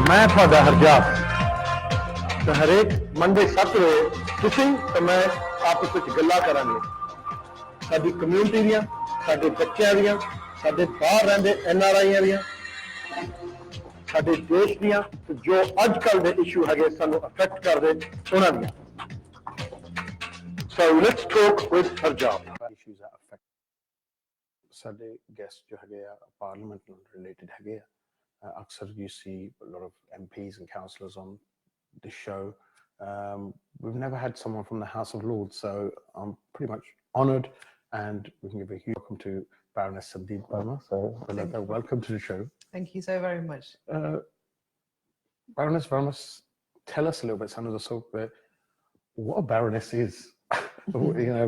मैं ਤੁਹਾਡਾ ਹਰਜਾਪ ਤੇ ਹਰੇਕ ਮੰਡੇ 7 ਵਜੇ ਤੁਸੀਂ ਤੇ ਮੈਂ ਆਪਸ ਵਿੱਚ ਗੱਲਾਂ ਕਰਾਂਗੇ ਸਾਡੀ ਕਮਿਊਨਿਟੀ ਦੀਆਂ ਸਾਡੇ ਬੱਚਿਆਂ ਦੀਆਂ ਸਾਡੇ ਬਾਹਰ ਰਹਿੰਦੇ NRIਆਂ ਦੀਆਂ ਸਾਡੇ ਦੇਸ਼ ਦੀਆਂ ਜੋ ਅੱਜ ਕੱਲ ਦੇ ਇਸ਼ੂ ਹੈਗੇ ਸਾਨੂੰ ਅਫੈਕਟ ਕਰਦੇ ਉਹਨਾਂ ਦੀਆਂ So let's talk with Harjap. Issues that affect ਸਾਡੇ guests ਜੋ ਹੈਗੇ ਆ parliament ਨਾਲ related ਹੈਗੇ ਆ ਅਕਸਰ you see a lot of MPs and councillors on the show. We've never had someone from the House of Lords, so I'm pretty much honoured and we can give a huge welcome to Baroness Sanjeev Verma. So welcome to the show. Thank you so very much. Baroness Verma, tell us a little bit, Sanjay, so what a baroness is. You know,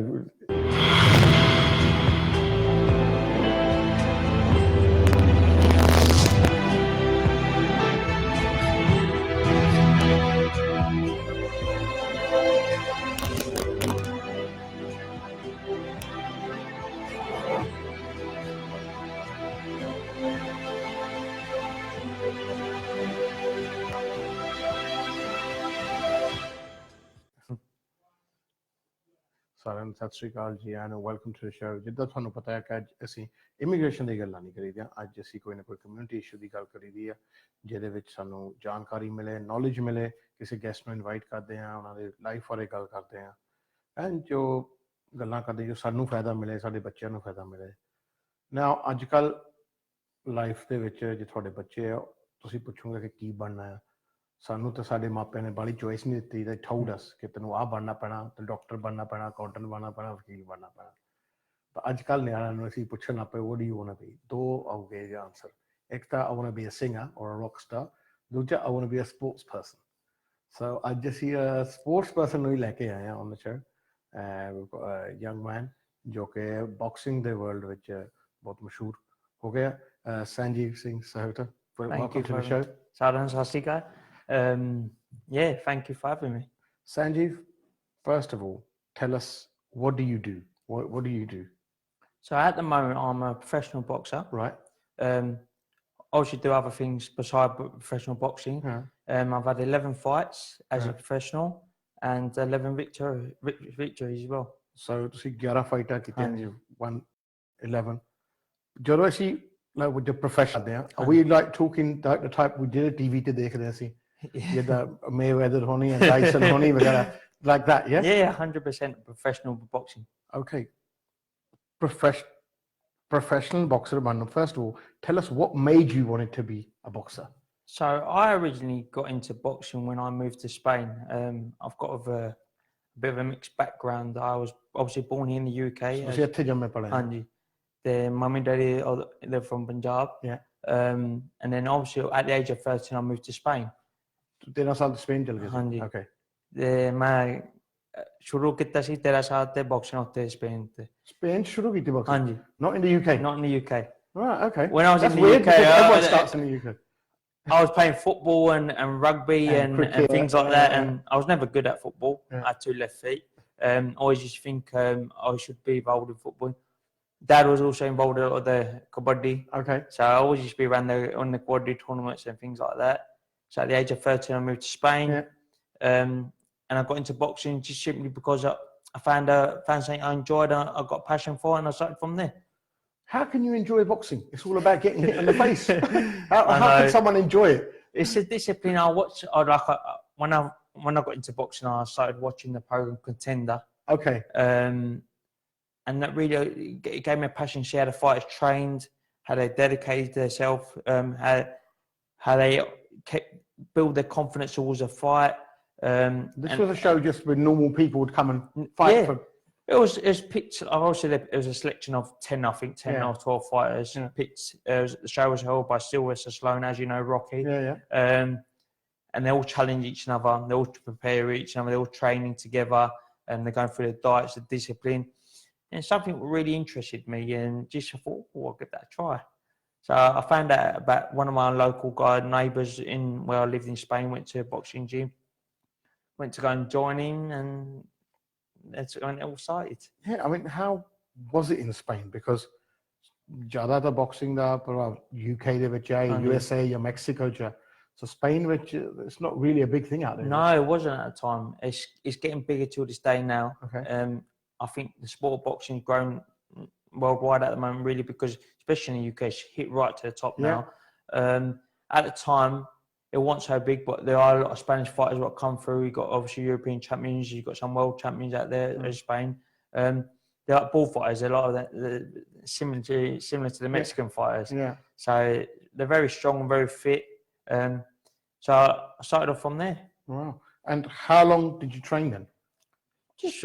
ਸਾਰਿਆਂ ਨੂੰ ਸਤਿ ਸ਼੍ਰੀ ਅਕਾਲ ਜੀ and welcome to the show. ਜਿੱਦਾਂ ਤੁਹਾਨੂੰ ਪਤਾ ਹੈ ਕਿ ਅੱਜ ਅਸੀਂ ਇਮੀਗ੍ਰੇਸ਼ਨ ਦੀ ਗੱਲਾਂ ਨਹੀਂ ਕਰੀਦੀਆਂ, ਅੱਜ ਅਸੀਂ ਕੋਈ ਨਾ ਕੋਈ ਕਮਿਊਨਿਟੀ ਇਸ਼ੂ ਦੀ ਗੱਲ ਕਰੀਦੀ ਆ ਜਿਹਦੇ ਵਿੱਚ ਸਾਨੂੰ ਜਾਣਕਾਰੀ ਮਿਲੇ, ਨੌਲੇਜ ਮਿਲੇ, ਕਿਸੇ ਗੈਸਟ ਨੂੰ ਇਨਵਾਈਟ ਕਰਦੇ ਹਾਂ, ਉਹਨਾਂ ਦੇ ਲਾਈਫ ਬਾਰੇ ਗੱਲ ਕਰਦੇ ਹਾਂ ਐਂਡ ਜੋ ਗੱਲਾਂ ਕਰਦੇ ਜੋ ਸਾਨੂੰ ਫਾਇਦਾ ਮਿਲੇ, ਸਾਡੇ ਬੱਚਿਆਂ ਨੂੰ ਫਾਇਦਾ ਮਿਲੇ। ਨਾ ਅੱਜ ਕੱਲ੍ਹ ਲਾਈਫ ਦੇ ਵਿੱਚ ਜੇ ਤੁਹਾਡੇ ਬੱਚੇ ਆ ਤੁਸੀਂ ਪੁੱਛੋਗੇ ਕਿ ਕੀ ਬਣਨਾ ਆ, ਸਾਨੂੰ ਤਾਂ ਸਾਡੇ ਮਾਪਿਆਂ ਨੇ ਬਾਹਲੀ ਚੋਇਸ ਨਹੀਂ ਦਿੱਤੀ। they told us ਕਿ ਤੈਨੂੰ ਆਹ ਬਣਨਾ ਪੈਣਾ, ਤੇ ਡਾਕਟਰ ਬਣਨਾ ਪੈਣਾ, ਅਕਾਊਂਟੈਂਟ ਬਣਨਾ ਪੈਣਾ, ਵਕੀਲ ਬਣਨਾ ਪੈਣਾ। ਤਾਂ ਅੱਜ ਕੱਲ੍ਹ ਨਿਆਣਿਆਂ ਨੂੰ ਅਸੀਂ ਪੁੱਛਣ ਲੱਗ ਪਏ what do you want to be? ਦੋ ਆਉਗੇ ਜੇ ਆਨਸਰ, ਇੱਕ ਤਾਂ I want to be a singer or a rock star, ਦੂਜਾ I want to be a sports person. So ਅੱਜ ਅਸੀਂ ਸਪੋਰਟਸ ਪਰਸਨ ਨੂੰ ਹੀ ਲੈ ਕੇ ਆਏ ਹਾਂ on the show, young man ਜੋ ਕਿ ਬਾਕਸਿੰਗ ਦੇ ਵਰਲਡ ਵਿੱਚ ਬਹੁਤ ਮਸ਼ਹੂਰ ਹੋ ਗਿਆ, Sanjeev Singh Sahota. Welcome to the show. ਸਾਰਿਆਂ ਨੂੰ ਸਤਿ ਸ਼੍ਰੀ ਅਕਾਲ। Yeah, thank you for having me. Sanjeev, first of all, tell us, what do you do? What do you do? So at the moment, I'm a professional boxer. Right. Obviously do other things besides professional boxing. Yeah. I've had 11 fights as a professional and 11 victories as well. So ਤੁਸੀਂ 11 fighter ਕੀਤੇ ਨੇ, you've won 11. ਜਦੋਂ ਅਸੀਂ like with the professional there, are we like talking like the type we did TV ਤੇ ਦੇਖਦੇ ਅਸੀਂ ਜਿੱਦਾਂ Mayweather ਹੋਣੀ and Tyson ਹੋਣੀ ਵਗੈਰਾ, like that? Yeah, 100% professional boxing. Okay, professional boxer ਬਣਨ, first of all tell us what made you want to be a boxer. So I originally got into boxing when I moved to Spain. I've got a bit of a mixed background. I was obviously born here in the UK. ਤੁਸੀਂ ਇੱਥੇ ਜੰਮੇ play? ਹਾਂਜੀ, the mummy and daddy, they're from Punjab. Yeah. And then obviously at the age of 13 I moved to Spain. 13 ਸਾਲ Spain ਚਲ ਗਏ? ਹਾਂਜੀ। Okay. ਤੇ ਮੈਂ ਸ਼ੁਰੂ ਕੀਤਾ ਸੀ 13 ਸਾਲ ਤੇ ਬਾਕਸਿੰਗ ਉੱਥੇ ਸਪੇਨ ਤੇ। ਸਪੇਨ ਸ਼ੁਰੂ ਕੀਤੀ ਬਾਕਸਿੰਗ? ਹਾਂਜੀ। Not in the UK? Not in the UK. Right, okay. When I was That's in the weird, UK, everyone starts in the UK. I was playing football and rugby and things like that, and I was never good at football. Yeah. I had 2 left feet. Always used to think I should be involved in football. Dad was also involved in the kabaddi. Okay. So I always used to be around on the kabaddi tournaments and things like that. So at the age of 13, I moved to Spain. Yeah. And I got into boxing just simply because I found something I enjoyed, I got a passion for it, and I started from there. How can you enjoy boxing? It's all about getting hit in the face. How can someone enjoy it? It's a discipline. When I got into boxing, I started watching the program Contender. Okay. And that really it gave me a passion. See how the fighters trained, how they dedicated themselves, how they build their confidence towards a fight. This was a show just where normal people would come and fight. Yeah. It was picked. Obviously, it was a selection of 10 or 12 fighters. Yeah. Picked. The show was held by Sylvester Stallone, as you know, Rocky. Yeah. And they all challenge each other. They all prepare each other. They're all training together, and they're going through the diets, the discipline. And something that really interested me, and just I thought, I'll give that a try. So I found out about one of my local neighbours in where I lived in Spain, went to a boxing gym, went to go and join in, and that's when it all started. Yeah, I mean, how was it in Spain? Because ਜ਼ਿਆਦਾ ਤਾਂ boxing ਦਾ UK ਦੇ ਵਿੱਚ ਹੈ, USA ਜਾਂ Mexico 'ਚ, So Spain, which it's not really a big thing out there. No, it wasn't at the time. It's getting bigger till this day now. Okay. I think the sport of boxing has grown worldwide at the moment, really, because especially in the UK, it's hit right to the top now. At the time, it wasn't so big, but there are a lot of Spanish fighters that come through. You've got obviously European champions, you've got some world champions out there in Spain. They're like bullfighters. A lot of that similar to the Mexican fighters. Yeah. So they're very strong and very fit. So I started off from there. Wow. And how long did you train then?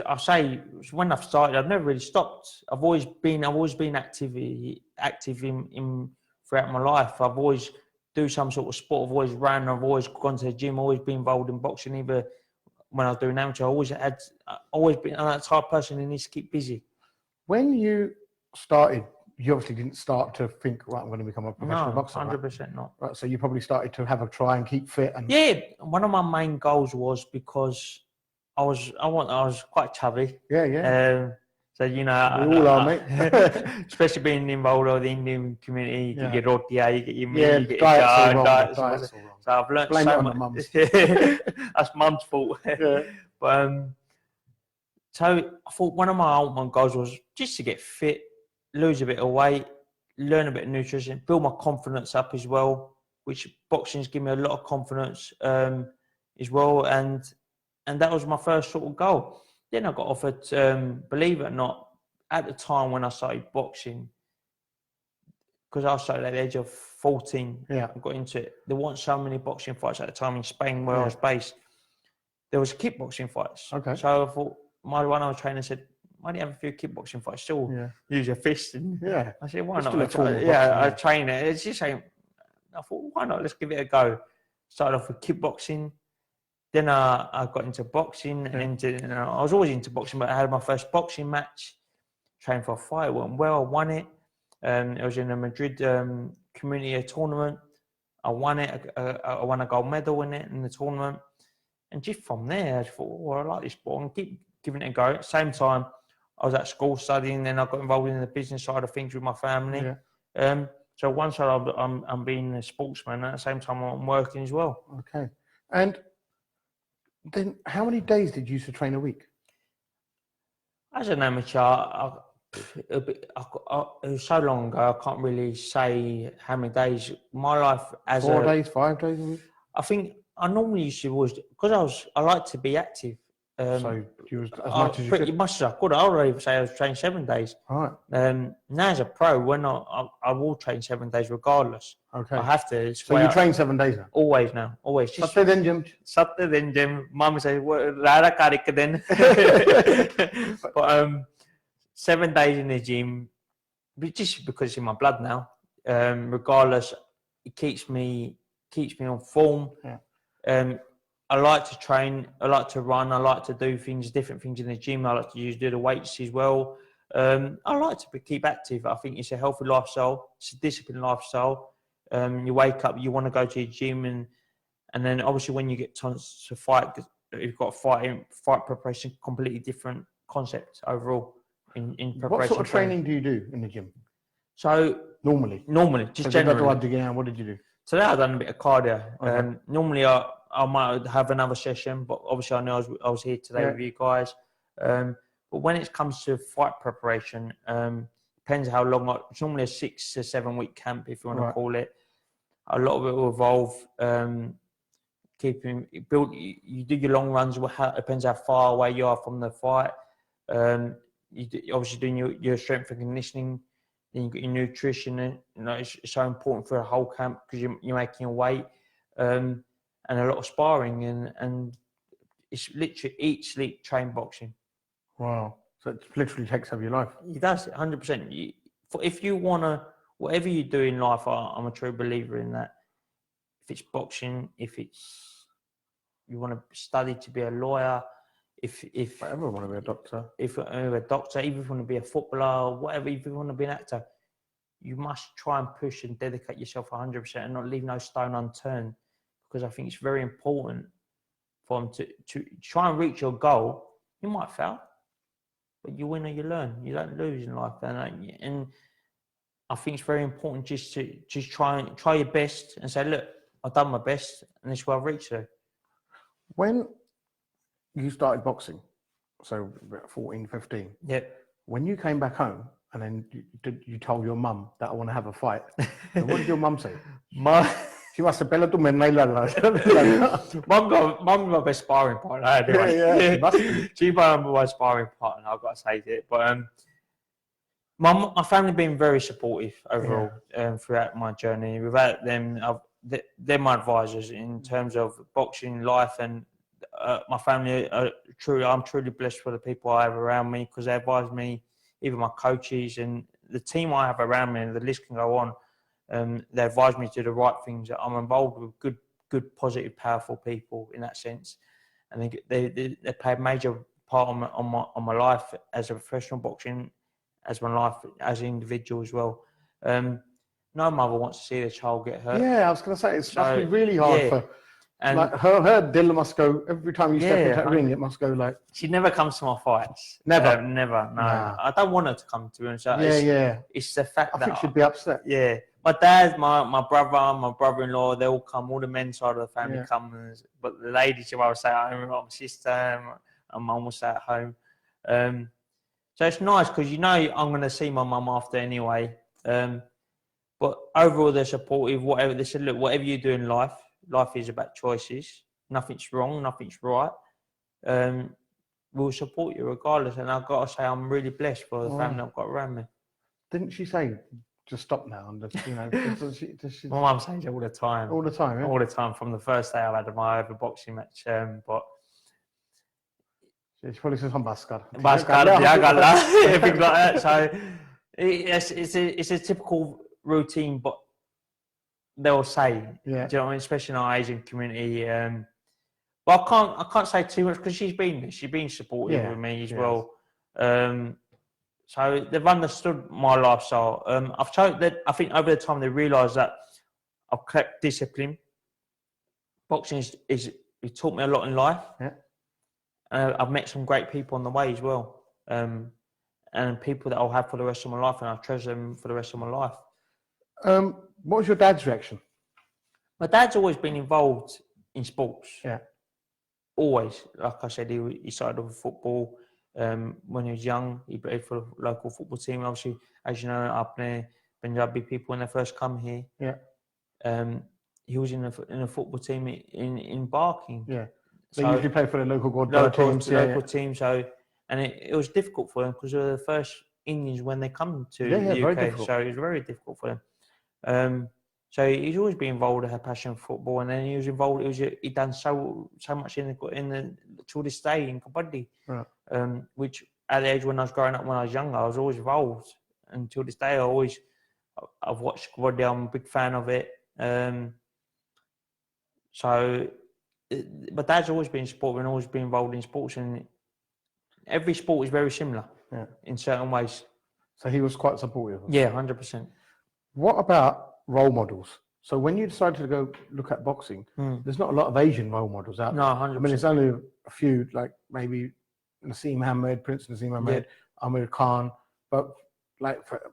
I say when I've started, I've never really stopped. I've always been active in throughout my life. I've always do some sort of sport. I've always ran. I've always gone to the gym. Always been involved in boxing. Either when I was doing amateur, I always been that type of person who needs to keep busy. When you started, you obviously didn't start to think, right, I'm going to become a professional boxer. 100% not. Right, so you probably started to have a try and keep fit. And yeah, one of my main goals was because I was quite chubby. Yeah. So we all are, mate. Especially being involved with the Indian community, you get your rotia, you get your meat, you get diets. So I've learned Blame so it on much. the mums. That's mum's fault. Yeah. But so I thought one of my ultimate goals was just to get fit, lose a bit of weight, learn a bit of nutrition, build my confidence up as well, which boxing's given me a lot of confidence as well, and that was my first sort of goal. Then I got offered, believe it or not, at the time when I started boxing, because I started at the age of 14, I got into it. There weren't so many boxing fights at the time in Spain where I was based. There was kickboxing fights. Okay. So I thought, my one I was training said, why do you have a few kickboxing fights? Still use your fist. And I said, why not? I train it. It's just saying, I thought, why not? Let's give it a go. Started off with kickboxing. Then I got into boxing. And I was always into boxing, but I had my first boxing match. Trained for a fight. It went well. I won it. It was in a Madrid community tournament. I won it. I won a gold medal in it in the tournament. And just from there, I thought, well, I like this sport and keep giving it a go. At the same time, I was at school studying. Then I got involved in the business side of things with my family. So one side I'm being a sportsman. At the same time, I'm working as well. Okay. And then how many days did you used to train a week? As an amateur, it was so long ago, I can't really say how many days. My life as 4 days, 5 days a week? I think I normally used to always, because I like to be active. So you was as much as you pretty could? much as I could. I would even say I was training 7 days. All right. Now as a pro, when I will train 7 days regardless. Okay. I have to. So you train 7 days now? Always now. Always. Saturday then gym? Saturday then gym. Mum says, rara karika then. But 7 days in the gym, just because it's in my blood now. Regardless, it keeps me on form. Yeah. I like to train. I like to run. I like to do different things in the gym. I like to do the weights as well. I like to keep active. I think it's a healthy lifestyle. It's a disciplined lifestyle. You wake up, you want to go to the gym, and then obviously when you get chance to fight, you've got fight preparation, completely different concept overall in preparation. What sort of training do you do in the gym? So normally, just generally. What did you do? Today I've done a bit of cardio. Okay. Normally I might have another session, but obviously I know I was here today with you guys. But when it comes to fight preparation, depends how long. It's normally a 6 to 7 week camp, if you want to call it. A lot of it will involve you do your long runs. It depends how far away you are from the fight. Obviously doing your strength and conditioning. Then you've got your nutrition. It's so important for a whole camp because you're making weight. And a lot of sparring, and it's literally eat, sleep, train, boxing. Wow. So it literally takes over your life. It does, 100%. If you want to, whatever you do in life, I'm a true believer in that. If it's boxing, if it's, you want to study to be a lawyer, if whatever, want to be a doctor. If you're a doctor, even if you want to be a footballer, whatever, if you want to be an actor, you must try and push and dedicate yourself 100% and not leave no stone unturned. Because I think it's very important for them to try and reach your goal. You might fail, but you win or you learn. You don't lose in life. And I think it's very important just to try your best and say, look, I've done my best, and it's where I've reached to. When you started boxing, so about 14, 15, Yep. when you came back home and then you told your mum that I want to have a fight, so what did your mum say? She must have bella tu menna Mum's my best sparring partner. Anyway. Yeah, she must be. She's my sparring partner. I've got to say it. But my family been very supportive overall throughout my journey. Without them, they're my advisors in terms of boxing life, and my family are I'm truly blessed for the people I have around me, because they advise me, even my coaches and the team I have around me, and the list can go on. They advise me to do the right things. I'm involved with good, positive, powerful people in that sense, and they play a major part on my life as a professional boxing, as my life as an individual as well. No mother wants to see their child get hurt. Yeah, I was going to say, it must be really hard for, and like, her dill must go, every time you step into that ring, it must go like... She never comes to my fights. Never? Never, no. Nah. I don't want her to come to me. So it's the fact that... I think she'd be upset. Yeah. My dad, my brother, my brother-in-law, they all come, all the men's side of the family come. But the ladies, I will say at home, my sister and mum will stay at home. So it's nice, because you know I'm going to see my mum after anyway. But overall, they're supportive. Whatever they said, look, whatever you do in life is about choices. Nothing's wrong, nothing's right. We'll support you regardless. And I've got to say, I'm really blessed for the family I've got around me. Didn't she say, just stop now? And just, you know, my mum says it all the time. All the time, yeah? All the time, from the first day I've had my overboxing match. But she probably says, I'm Bhaskar, things like that. So it's a typical routine, but they'll say, do you know what I mean? Especially in our Asian community. But I can't say too much, because she's been supportive with me as well. So they've understood my lifestyle. I've told that, I think over the time they realised that I've kept discipline. Boxing is it taught me a lot in life. Yeah. I've met some great people on the way as well, and people that I'll have for the rest of my life, and I'll treasure them for the rest of my life. What was your dad's reaction? My dad's always been involved in sports. Yeah. Always. Like I said, he started off with football. When he was young, he played for the local football team. Obviously, as you know, up there, Punjabi people, when they first come here, he was in a football team in Barking. Yeah. They usually play for the local team. So, and it was difficult for them, because they were the first Indians when they come to the UK. So it was very difficult for them. So he's always been involved, had a passion for football, and then he was involved. He'd done so much in the to this day in kabaddi, which at the age when I was growing up, when I was younger, I was always involved, and till this day, I've watched kabaddi. I'm a big fan of it. But dad's always been supportive and always been involved in sports, and every sport is very similar in certain ways. So he was quite supportive. Yeah, 100%. What about role models? So when you decided to go look at boxing, there's not a lot of Asian role models out there. No, 100%. I mean, there's only a few, like maybe Naseem Hamed, Prince Naseem Hamed, Amir Khan, but like for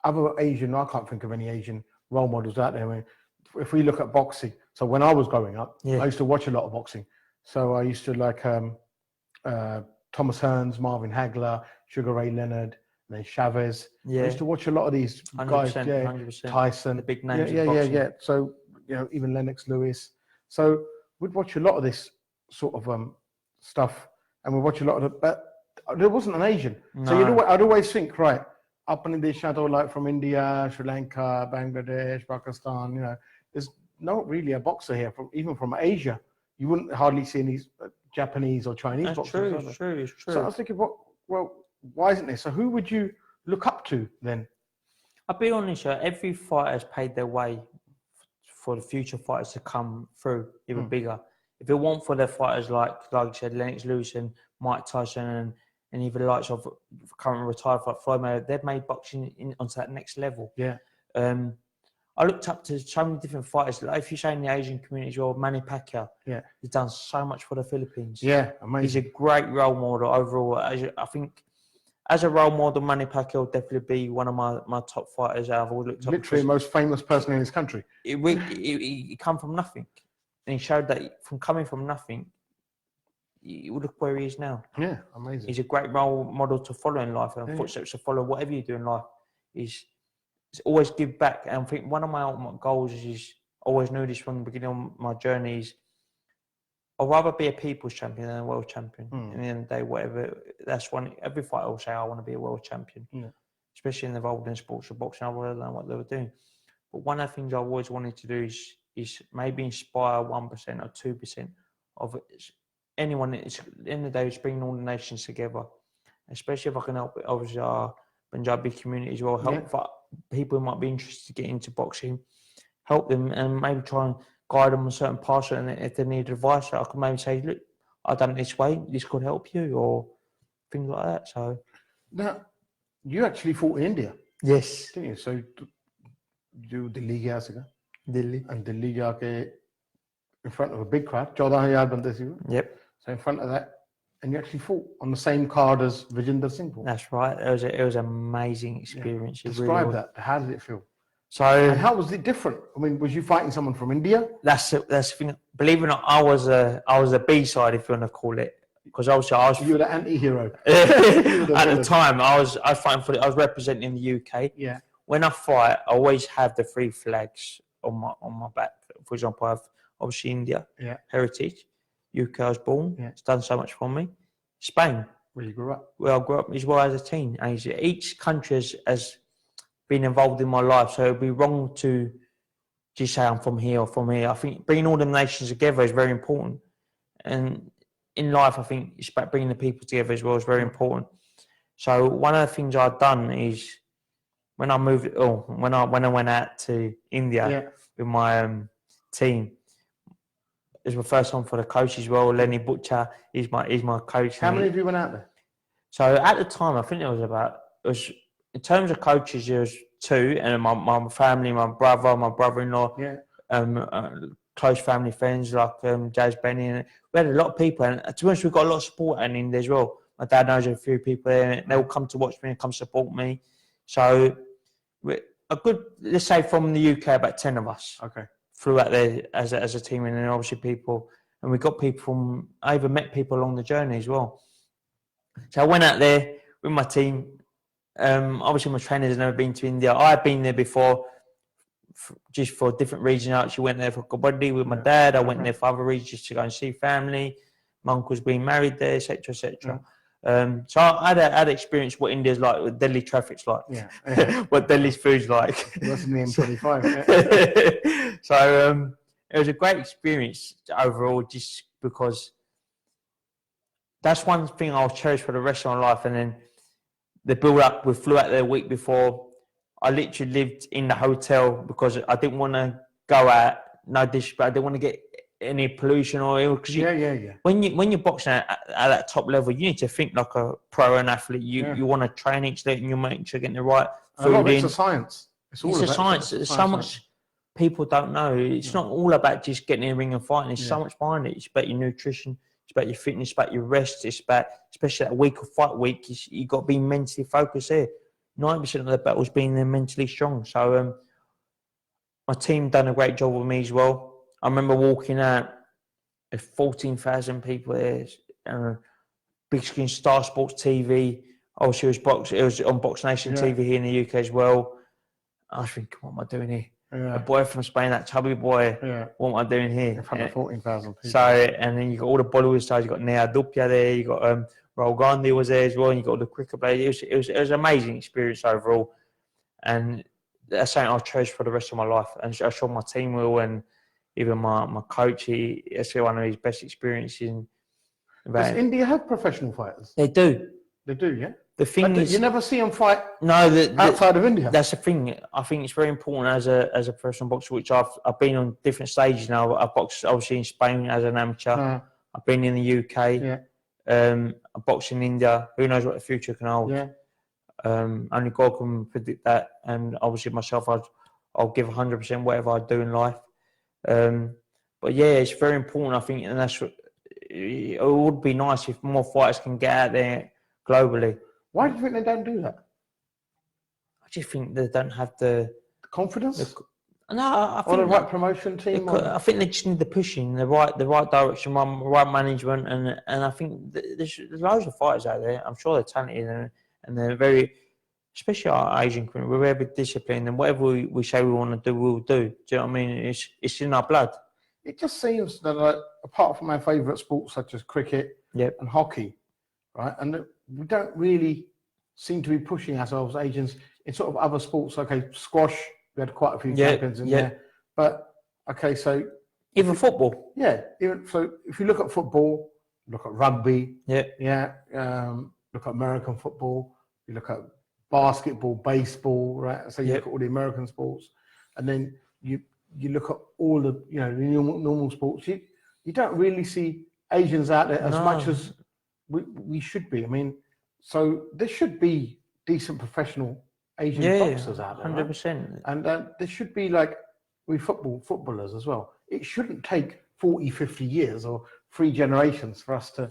other Asian, I can't think of any Asian role models out there. I mean, if we look at boxing, so when I was growing up, I used to watch a lot of boxing. So I used to like Thomas Hearns, Marvin Hagler, Sugar Ray Leonard, and then Chavez. I used to watch a lot of these guys. 100%. Tyson. The big names in boxing. Yeah. So, you know, even Lennox Lewis. So we'd watch a lot of this sort of stuff, and we'd watch a lot of it, but there wasn't an Asian. No. So I'd always think, right, up in the shadow, like from India, Sri Lanka, Bangladesh, Pakistan, you know, there's not really a boxer here, even from Asia. You wouldn't hardly see any Japanese or Chinese boxers. It's true. So I was thinking, why isn't there? So who would you look up to then? I'll be honest, every fighter has paid their way for the future fighters to come through even bigger. If it weren't for their fighters like you said, Lennox Lewis and Mike Tyson and even the likes of current retired fight Floyd Mayweather, they've made boxing onto that next level. Yeah. I looked up to so many different fighters. Like if you say in the Asian community as well, Manny Pacquiao. Yeah. He's done so much for the Philippines. Yeah, amazing. He's a great role model overall. I think as a role model, Manny Pacquiao will definitely be one of my top fighters I've always looked up. Literally the most famous person in his country. He come from nothing, and he showed that from coming from nothing, look where he is now. Yeah, amazing. He's a great role model to follow in life, and footsteps to follow. Whatever you do in life, is always give back. And I think one of my ultimate goals is always knew this from the beginning of my journey is I'd rather be a people's champion than a world champion. In the end of the day, whatever, that's one. Every fighter will say, I want to be a world champion, especially involved in sports or boxing. I don't know what they were doing. But one of the things I always wanted to do is maybe inspire 1% or 2% of anyone. It's, at the end of the day, it's bringing all the nations together, especially if I can help, obviously, our Punjabi community as well, help people who might be interested to get into boxing, help them and maybe try and guide them on certain paths, and if they need advice, I can maybe say, look, I've done it this way, this could help you, or things like that. So now, you actually fought in India, yes, didn't you? So you Delhi gaya siga, Delhi, and Delhi jaake in front of a big crowd, 14,000 bande si. Yep. So in front of that, and you actually fought on the same card as Vijinder Singh fought. That's right. It was an amazing experience. Yeah. It Describe really that. How did it feel? So, and how was it different? I mean, was you fighting someone from India? That's the thing. Believe it or not, I was a B side, if you want to call it, because obviously I was. You were the anti-hero. At the time, I was fighting for. I was representing the UK. Yeah. When I fight, I always have the 3 flags on my back. For example, I have obviously India, heritage. UK, I was born. Yeah. It's done so much for me. Spain, where you grew up. Where I grew up as well as a teen. And each country has been involved in my life, so it'd be wrong to just say I'm from here or from here. I think bringing all the nations together is very important, and in life, I think it's about bringing the people together as well is very important. So one of the things I've done is when I when I went out to India with my team, it was my first time for the coach as well. Lenny Butcher is my coach. How many of you went out there? So at the time, I think it was in terms of coaches, there was 2, and my family, my brother-in-law, close family friends like Jazz Benny, and we had a lot of people. And to be honest, we've got a lot of support in India as well. My dad knows a few people there, and they'll come to watch me and come support me. So a good, let's say from the UK, about 10 of us. Okay. Flew out there as a team, and then obviously people, and we got people from. I even met people along the journey as well. So I went out there with my team. Obviously, my trainers had never been to India. I had been there before, just for different reasons. I actually went there for kabaddi with my dad. I went there for other reasons, just to go and see family. My uncle's been married there, etc., etc. So I had experience what India's like, what Delhi traffic's like, what Delhi's food's like. That's in the M25. So it was a great experience overall, just because that's one thing I'll cherish for the rest of my life. And then the build up, we flew out there a week before. I literally lived in the hotel because I didn't want to go out. No disrespect, I didn't want to get any pollution or because when you're boxing at that top level, you need to think like a pro and athlete. You want to train each day, and you make sure you're getting the right food in. It's a science. It's a science. There's so much people don't know. It's not all about just getting in the ring and fighting. There's so much behind it. It's about your nutrition. It's about your fitness. It's about your rest. It's about, especially that week of fight week, you got to be mentally focused there. 90% of the battles being mentally strong. So my team done a great job with me as well. I remember walking out, 14,000 people there, big screen Star Sports TV. Obviously, it was on Box Nation TV here in the UK as well. I was thinking, what am I doing here? A boy from Spain, that chubby boy, what am I doing here? In front of 14,000 people. So, and then you got all the Bollywood stars. You got Nea Dupia there. You got Rahul Gandhi was there as well. And you got all the cricket players. It was an amazing experience overall, and that's something I'll cherish for the rest of my life. And I showed my team will, and even my coach. It's one of his best experiences. Does India have professional fighters? They do. They do, yeah. The thing is, you never see them fight. No, outside of India. That's the thing. I think it's very important as a professional boxer, which I've been on different stages now. I've boxed obviously in Spain as an amateur. I've been in the UK. I boxed in India. Who knows what the future can hold? Only God can predict that. And obviously myself, I'll give 100% whatever I do in life. But yeah, it's very important. I think, and it would be nice if more fighters can get out there globally. Why do you think they don't do that? I just think they don't have the Confidence? no. I Or the think right promotion team? I think they just need the pushing, the right direction, right management, and I think there's loads of fighters out there. I'm sure they're talented and they're very, especially our Asian community. We're very disciplined, and whatever we say we want to do, we'll do. Do you know what I mean? It's in our blood. It just seems that, like, apart from our favourite sports such as cricket and hockey, right, and that we don't really seem to be pushing ourselves, Asians, in sort of other sports. Okay, squash, we had quite a few champions in there. But, okay, so... Even football. Yeah. So if you look at football, look at rugby, look at American football, you look at basketball, baseball, right? So you look at all the American sports, and then you look at all the, you know, the normal sports. You don't really see Asians out there as much as we should be. I mean, so there should be decent professional Asian boxers out there, 100%. right? And there should be, like, footballers as well. It shouldn't take 40, 50 years or 3 generations for us to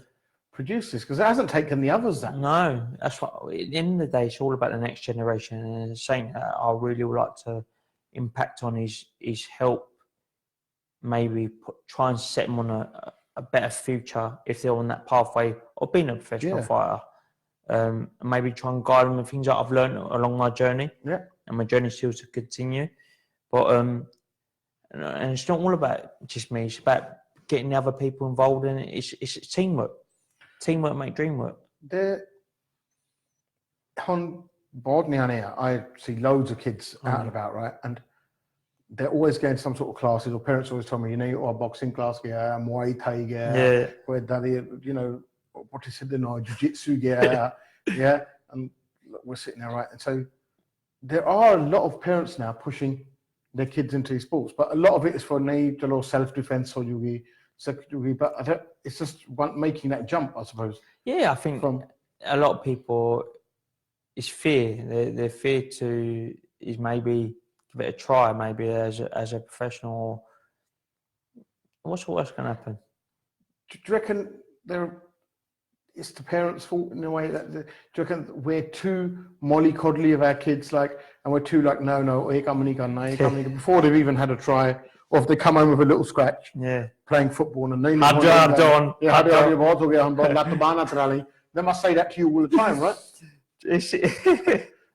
produce this, because it hasn't taken the others that. No, that's what. At the end of the day, it's all about the next generation. And saying that, I really would like to impact on is help maybe try and set them on a better future if they're on that pathway of being a professional fighter. Maybe try and guide them with things that I've learned along my journey. Yeah. And my journey still to continue. But and it's not all about just me. It's about getting the other people involved in it. It's teamwork. Teamwork make dream work. On board here, I see loads of kids out and about, right? And they're always going to some sort of classes, or parents always tell me, you know, or boxing class, Muay Thai, where daddy, you know, what is it, jiu-jitsu, and we're sitting there, right? And so there are a lot of parents now pushing their kids into these sports, but a lot of it is for need, a lot of self-defense or yogi, but it's just making that jump, I suppose. Yeah, I think a lot of people, it's fear. Their fear is maybe give it a try, maybe as a professional. What's going to happen? Do you reckon it's the parents' fault in a way that do you reckon we're too mollycoddly of our kids, like, and we're too like, no, before they've even had a try, or if they come home with a little scratch, playing football, and they must say that to you all the time, right?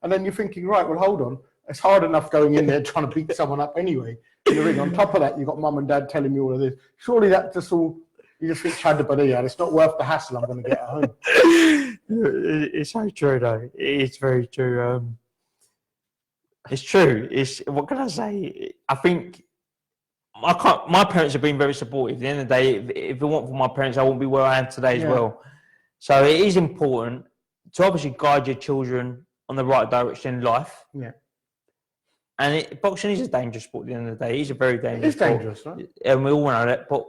And then you're thinking, right, well, hold on, it's hard enough going in there trying to beat someone up anyway. On top of that, you've got mum and dad telling me all of this. Surely that just all, you just think, it's not worth the hassle I'm going to get at home. It's so true, though. It's very true. It's true. What can I say? I think my parents have been very supportive. At the end of the day, if it weren't for my parents, I wouldn't be where I am today as well. So it is important to obviously guide your children on the right direction in life. Yeah. And boxing is a dangerous sport at the end of the day. It's a very dangerous sport. It's dangerous, right? And we all know that, but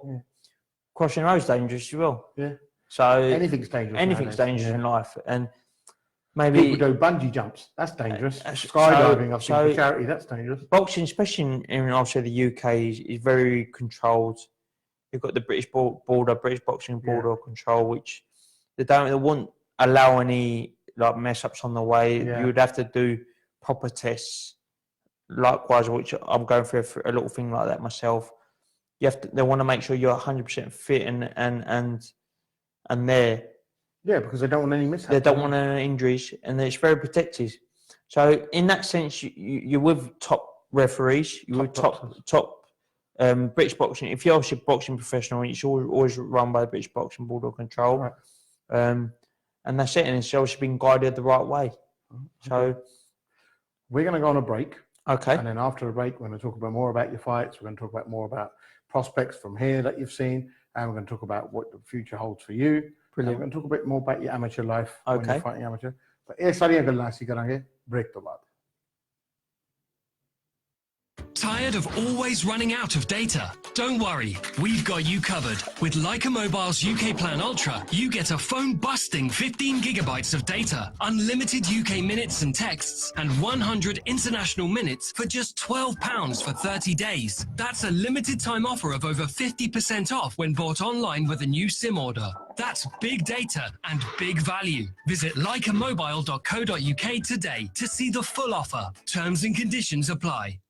crossing the road is dangerous as well. Yeah. So anything's dangerous. Anything's dangerous in life. And maybe people do bungee jumps. That's dangerous. Skydiving, I've seen for charity. That's dangerous. Boxing, especially in obviously the UK, is very controlled. You've got the British Boxing Board of Control, which they won't allow any like mess ups on the way. You would have to do proper tests. Likewise, which I'm going through a little thing like that myself. They want to make sure you're 100% fit and there. Yeah, because they don't want any mishaps. They don't want any injuries, and it's very protected. So in that sense, you're with top referees. You're with top British boxing. If you're obviously boxing professional, it's always run by the British Boxing Board of Control. Right. And that's it. And it's obviously been guided the right way. So we're going to go on a break. Okay. And then after the break, we're going to talk about more about your fights. We're going to talk about more about prospects from here that you've seen. And we're going to talk about what the future holds for you. Brilliant. We're going to talk a bit more about your amateur life when Okay. you're fighting amateur. But ये सारी गल्लां ਅਸੀਂ ਕਰਾਂਗੇ break ਤੋਂ ਬਾਅਦ। Tired of always running out of data? Don't worry, we've got you covered. With Leica Mobile's UK Plan Ultra, you get a phone-busting 15 gigabytes of data, unlimited UK minutes and texts, and 100 international minutes for just £12 for 30 days. That's a limited time offer of over 50% off when bought online with a new SIM order. That's big data and big value. Visit leicamobile.co.uk today to see the full offer. Terms and conditions apply.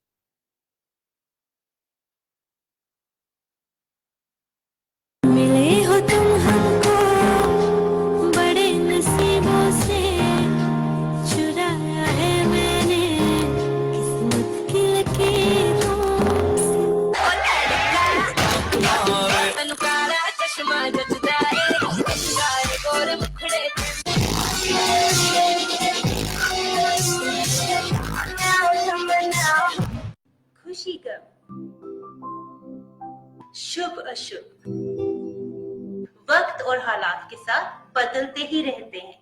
मिले हो तुम हमको बड़े नसीबों से चुराया है मैंने किस्मत की लकीरों से अनुकारा चश्मा जचदा है गाए गोर मुखड़े खुशी का शुभ अशुभ वक्त और हालात के साथ बदलते ही रहते हैं।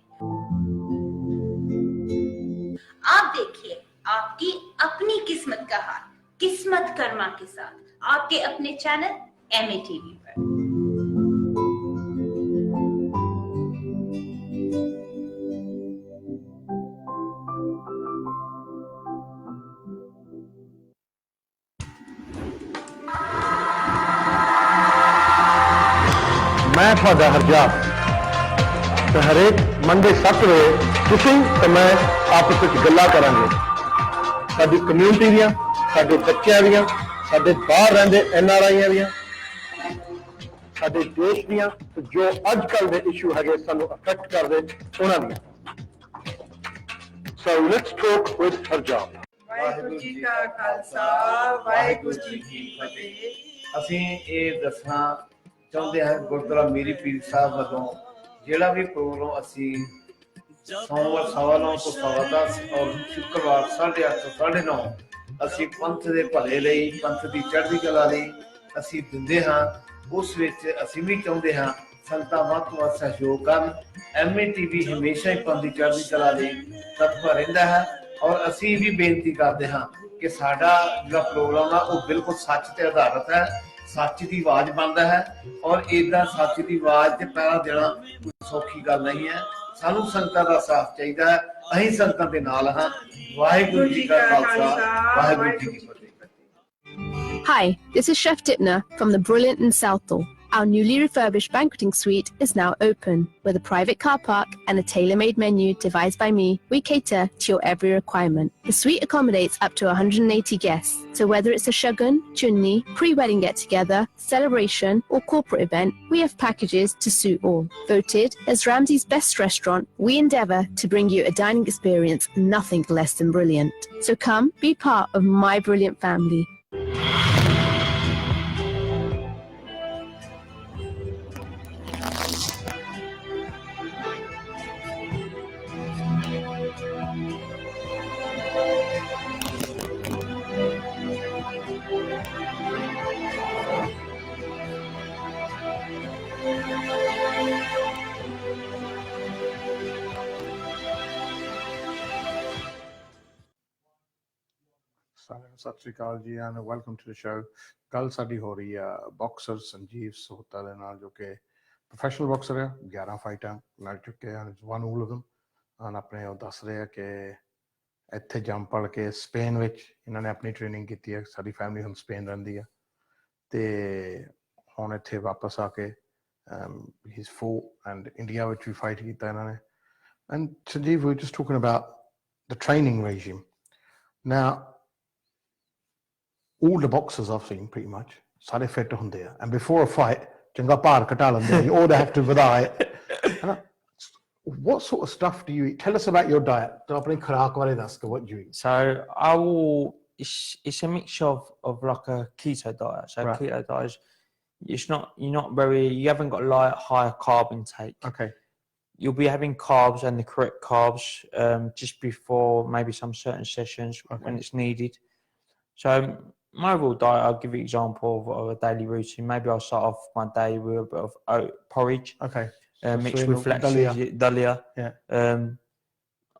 आप देखिए आपकी अपनी किस्मत का हाल किस्मत कर्मा के साथ आपके अपने चैनल एमए टीवी पर। मैं ਤੁਹਾਡਾ ਹਰਜਾਪ ਤੇ ਹਰੇਕ ਮੰਡੇ 7 ਵਜੇ ਤੁਸੀਂ ਤੇ ਮੈਂ ਆਪਸ ਵਿੱਚ ਗੱਲਾਂ ਕਰਾਂਗੇ ਸਾਡੀ ਕਮਿਊਨਿਟੀ ਦੀਆਂ ਸਾਡੇ ਬੱਚਿਆਂ ਦੀਆਂ ਸਾਡੇ ਬਾਹਰ ਰਹਿੰਦੇ ਐਨਆਰਆਈਆਂ ਦੀਆਂ ਸਾਡੇ ਦੇਸ਼ ਦੀਆਂ ਤੇ ਜੋ ਅੱਜ ਕੱਲ ਦੇ ਇਸ਼ੂ ਹੈਗੇ ਸਾਨੂੰ ਅਫੈਕਟ ਕਰਦੇ ਉਹਨਾਂ ਦੀਆਂ So let's talk with Harjap. Waheguru ji ਕਾ ਖਾਲਸਾ ਵਾਹਿਗੁਰੂ ਜੀ ਕੀ ਫਤਿਹ। ਅਸੀਂ ਇਹ ਦੱਸਣਾ ਚਾਹੁੰਦੇ ਹਾਂ ਗੁਰਦੁਆਰਾ ਮੀਰੀ ਪੀਰ ਸਾਹਿਬ ਵੱਲੋਂ ਜਿਹੜਾ ਵੀ ਪ੍ਰੋਗਰਾਮ ਅਸੀਂ ਸੋਮਵਾਰ 9:15 ਤੋਂ 10:15 ਔਰ ਸ਼ੁੱਕਰਵਾਰ 8:30 ਤੋਂ 9:30 ਅਸੀਂ ਪੰਥ ਦੇ ਭਲੇ ਲਈ ਪੰਥ ਦੀ ਚੜ੍ਹਦੀ ਕਲਾ ਲਈ ਅਸੀਂ ਦਿੰਦੇ ਹਾਂ। ਉਸ ਵਿੱਚ ਅਸੀਂ ਵੀ ਚਾਹੁੰਦੇ ਹਾਂ ਸੰਗਤਾਂ ਵੱਧ ਤੋਂ ਵੱਧ ਸਹਿਯੋਗ ਕਰਨ। ਐਮਏ ਟੀਵੀ ਹਮੇਸ਼ਾ ਹੀ ਪੰਥ ਦੀ ਚੜ੍ਹਦੀ ਕਲਾ ਲਈ ਤਤਪਰ ਰਹਿੰਦਾ ਹੈ ਔਰ ਅਸੀਂ ਵੀ ਬੇਨਤੀ ਕਰਦੇ ਹਾਂ ਕਿ ਸਾਡਾ ਜਿਹੜਾ ਪ੍ਰੋਗਰਾਮ ਆ ਉਹ ਬਿਲਕੁਲ ਸੱਚ ਤੇ ਆਧਾਰਿਤ ਹੈ, ਸੱਚ ਦੀ ਆਵਾਜ਼ ਬਣਦਾ ਹੈ ਔਰ ਏਦਾਂ ਸੱਚ ਦੀ ਆਵਾਜ਼ ਤੇ ਪਹਿਰਾ ਦੇਣਾ ਕੋਈ ਸੌਖੀ ਗੱਲ ਨਹੀਂ ਹੈ। ਸਾਨੂੰ ਸੰਗਤਾਂ ਦਾ ਸਾਥ ਚਾਹੀਦਾ ਹੈ, ਅਸੀਂ ਸੰਗਤਾਂ ਦੇ ਨਾਲ ਹਾਂ। ਵਾਹਿਗੁਰੂ ਜੀ ਕਾ ਖਾਲਸਾ ਵਾਹਿਗੁਰੂ ਜੀ ਕੀ ਫਤਿਹ। Hi, this is Chef Dipner from the brilliant in Southall. Our newly refurbished banqueting suite is now open. With a private car park and a tailor-made menu devised by me, we cater to your every requirement. The suite accommodates up to 180 guests. So whether it's a shagun, chunni, pre-wedding get-together, celebration or corporate event, we have packages to suit all. Voted as Ramsay's best restaurant, we endeavour to bring you a dining experience nothing less than brilliant. So come be part of my brilliant family. ਸਤਿ ਸ਼੍ਰੀ ਅਕਾਲ ਜੀ and welcome to the show. ਕੱਲ ਸਾਡੀ ਹੋ ਰਹੀ ਆ boxer Sanjeev ਸੋਹਤਾ ਦੇ ਨਾਲ ਜੋ ਕਿ ਪ੍ਰੋਫੈਸ਼ਨਲ ਬਾਕਸਰ ਹੈ। 11 ਫਾਈਟਾਂ ਲੜ ਚੁੱਕੇ ਹਨ, ਵਨ ਆਲ ਆਫ them। ਹਨ ਆਪਣੇ ਉਹ ਦੱਸ ਰਹੇ ਆ ਕਿ ਇੱਥੇ ਜੰਮ ਪੜ ਕੇ ਸਪੇਨ ਵਿੱਚ ਇਹਨਾਂ ਨੇ ਆਪਣੀ ਟ੍ਰੇਨਿੰਗ ਕੀਤੀ ਹੈ। ਸਾਡੀ ਫੈਮਿਲੀ ਹੁਣ ਸਪੇਨ ਰਹਿੰਦੀ ਆ ਤੇ ਹੁਣ ਇੱਥੇ ਵਾਪਸ ਆ ਕੇ he's fought and ਇੰਡੀਆ ਵਿੱਚ ਵੀ ਫਾਈਟ ਕੀਤਾ ਇਹਨਾਂ ਨੇ। And Sanjeev, we were just talking about the training regime. Now, all the boxers I've seen pretty much ਸਾਰੇ ਫਿੱਟ ਹੁੰਦੇ ਆ and before a fight ਚੰਗਾ ਭਾਰ ਘਟਾ ਲੈਂਦੇ ਆ or they have to ਵਧਾ it. What sort of stuff do you eat? Tell us about your diet. So ਆਪਣੀ ਖੁਰਾਕ ਬਾਰੇ ਦੱਸ ਕੇ what do you eat? So it's a mixture of like a keto diet. So right. Keto diet is you haven't got like high carb intake. Okay. You'll be having carbs and the correct carbs just before maybe some certain sessions when it's needed. So my overall diet, I'll give you an example of a daily routine. Maybe I'll start off my day with a bit of oat porridge. Okay. Mixed with flaxseed, dalia. Yeah.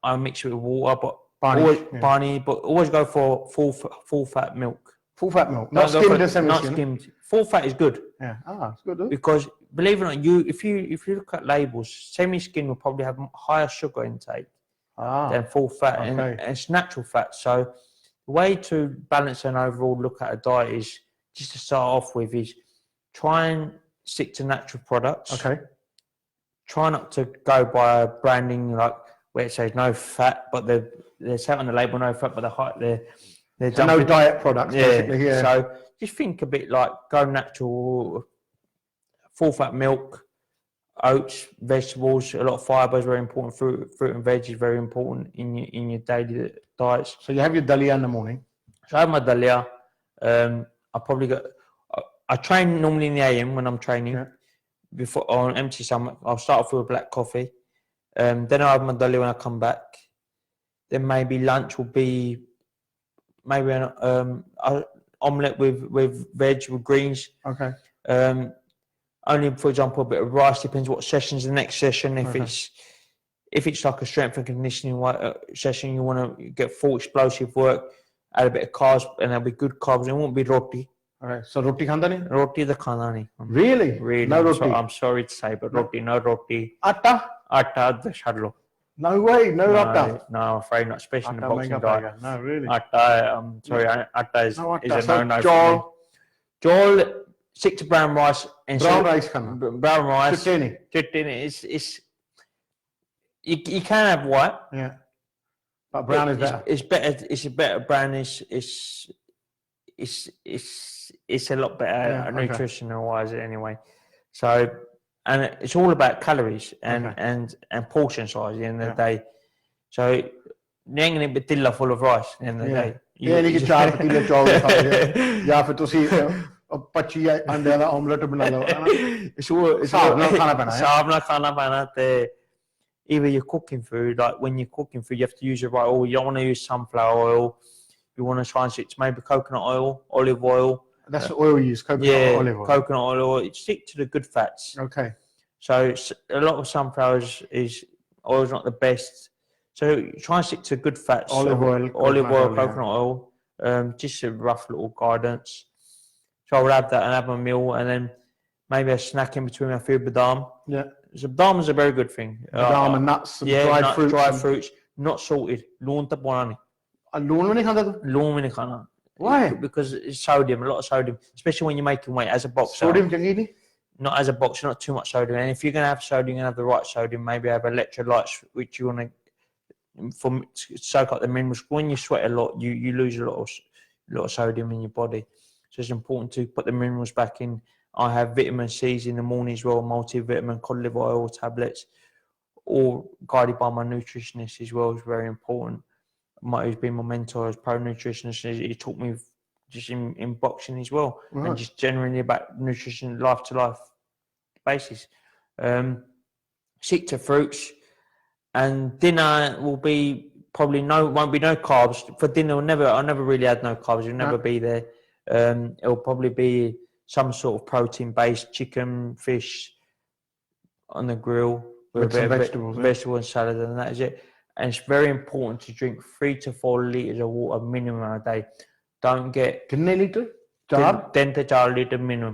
I mix it with water, but Barney, but always go for full fat milk. Full fat milk, not skimmed and semi not skimmed. skimmed. Full fat is good Yeah, it's good. Isn't it? because believe it or not, if you look at labels, semi-skimmed will probably have higher sugar intake than full fat, and it's natural fat. So the way to balance an overall look at a diet is just to start off with is try and stick to natural products. Okay. Try not to go by branding like where it says no fat, but they say on the label no fat, but they're So no diet products, basically. Yeah. So just think a bit like go natural, full fat milk, oats, vegetables, a lot of fibre is very important. Fruit and veg is very important in your daily diets. So you have your dalia in the morning. So I have my dalia. I train normally in the AM when I'm training. Yeah. Before on empty stomach, I'll start off with a black coffee. Then I'll have my dalia when I come back. Then maybe lunch will be maybe an omelette with veg, with greens. Okay. Only, for example, a bit of rice. Depends what session's the next session. If it's like a strength and conditioning session, you want to get full explosive work, add a bit of carbs, and there'll be good carbs. It won't be roti. Okay. So roti khanda nahi? Roti the khana nahi. Really? Really. No roti? I'm sorry to say, but roti, no roti. Atta? Atta the shadlo. No way, no atta. No, I'm afraid not, especially in the boxing diet. No, really. Atta, I'm sorry, atta is No atta. a So no-no. jol. Jol, stick to brown rice. And Brown rice khana. Brown rice. Chittini. Chittini. You can have white. Yeah. But brown is better. It's better. It's a better brown. It's a lot better nutritional wise anyway. So, and it's all about calories and portion size at the end of the day. So you ain't gonna be dilla full of rice at the end of the day. Yeah, you get ਚਾਰ ਪਤੀਲੇ ਚੌਲ ਖਾ ਜਾਂ ਫਿਰ ਤੁਸੀਂ 25 ਅੰਡਿਆਂ ਦਾ omelette ਬਣਾ ਲਓ ਹਿਸਾਬ ਨਾਲ ਖਾਣਾ ਪੈਣਾ ਹੈ ਹਿਸਾਬ ਨਾਲ ਖਾਣਾ ਪੈਣਾ ਤੇ either you're cooking food, like when you're cooking food, you have to use the right oil. You don't want to use sunflower oil. You want to try and stick to maybe coconut oil, olive oil. That's the oil you use, coconut olive oil. Coconut oil. Stick to the good fats. Okay. So a lot of sunflowers oil is not the best. So try and stick to good fats. Olive oil, coconut oil. Just a rough little guidance. So I would have that and have my meal, and then maybe a snack in between my food, badam. Yeah. So badam is a very good thing. Badam and nuts, some dried fruits. Not salted. Loon ta bonani. Loon nahi khanda tu? Loon nahi khana. Why? Because it's sodium, a lot of sodium, especially when you're making weight as a boxer. Sodium changi nahi? Not as a boxer, not too much sodium. And if you're going to have sodium, you're going to have the right sodium. Maybe have electrolytes, which you want to soak up the minerals. When you sweat a lot, you lose a lot of sodium in your body. So it's important to put the minerals back in. I have vitamin C's in the morning as well, multivitamin, cod liver oil tablets, all guided by my nutritionist as well. Is very important. Who's been my mentor as pro nutritionist, he taught me just in boxing as well, and just generally about nutrition, life to life basis. Stick to fruits, and dinner will be probably won't be no carbs for dinner. I'll never really add no carbs. It'll never be there. It'll probably be some sort of protein-based chicken, fish on the grill with a bit of vegetable and salad, and that is it. And it's very important to drink 3 to 4 litres of water minimum a day. Don't get... Kittne litre? 4? 10 to 4 litre minimum.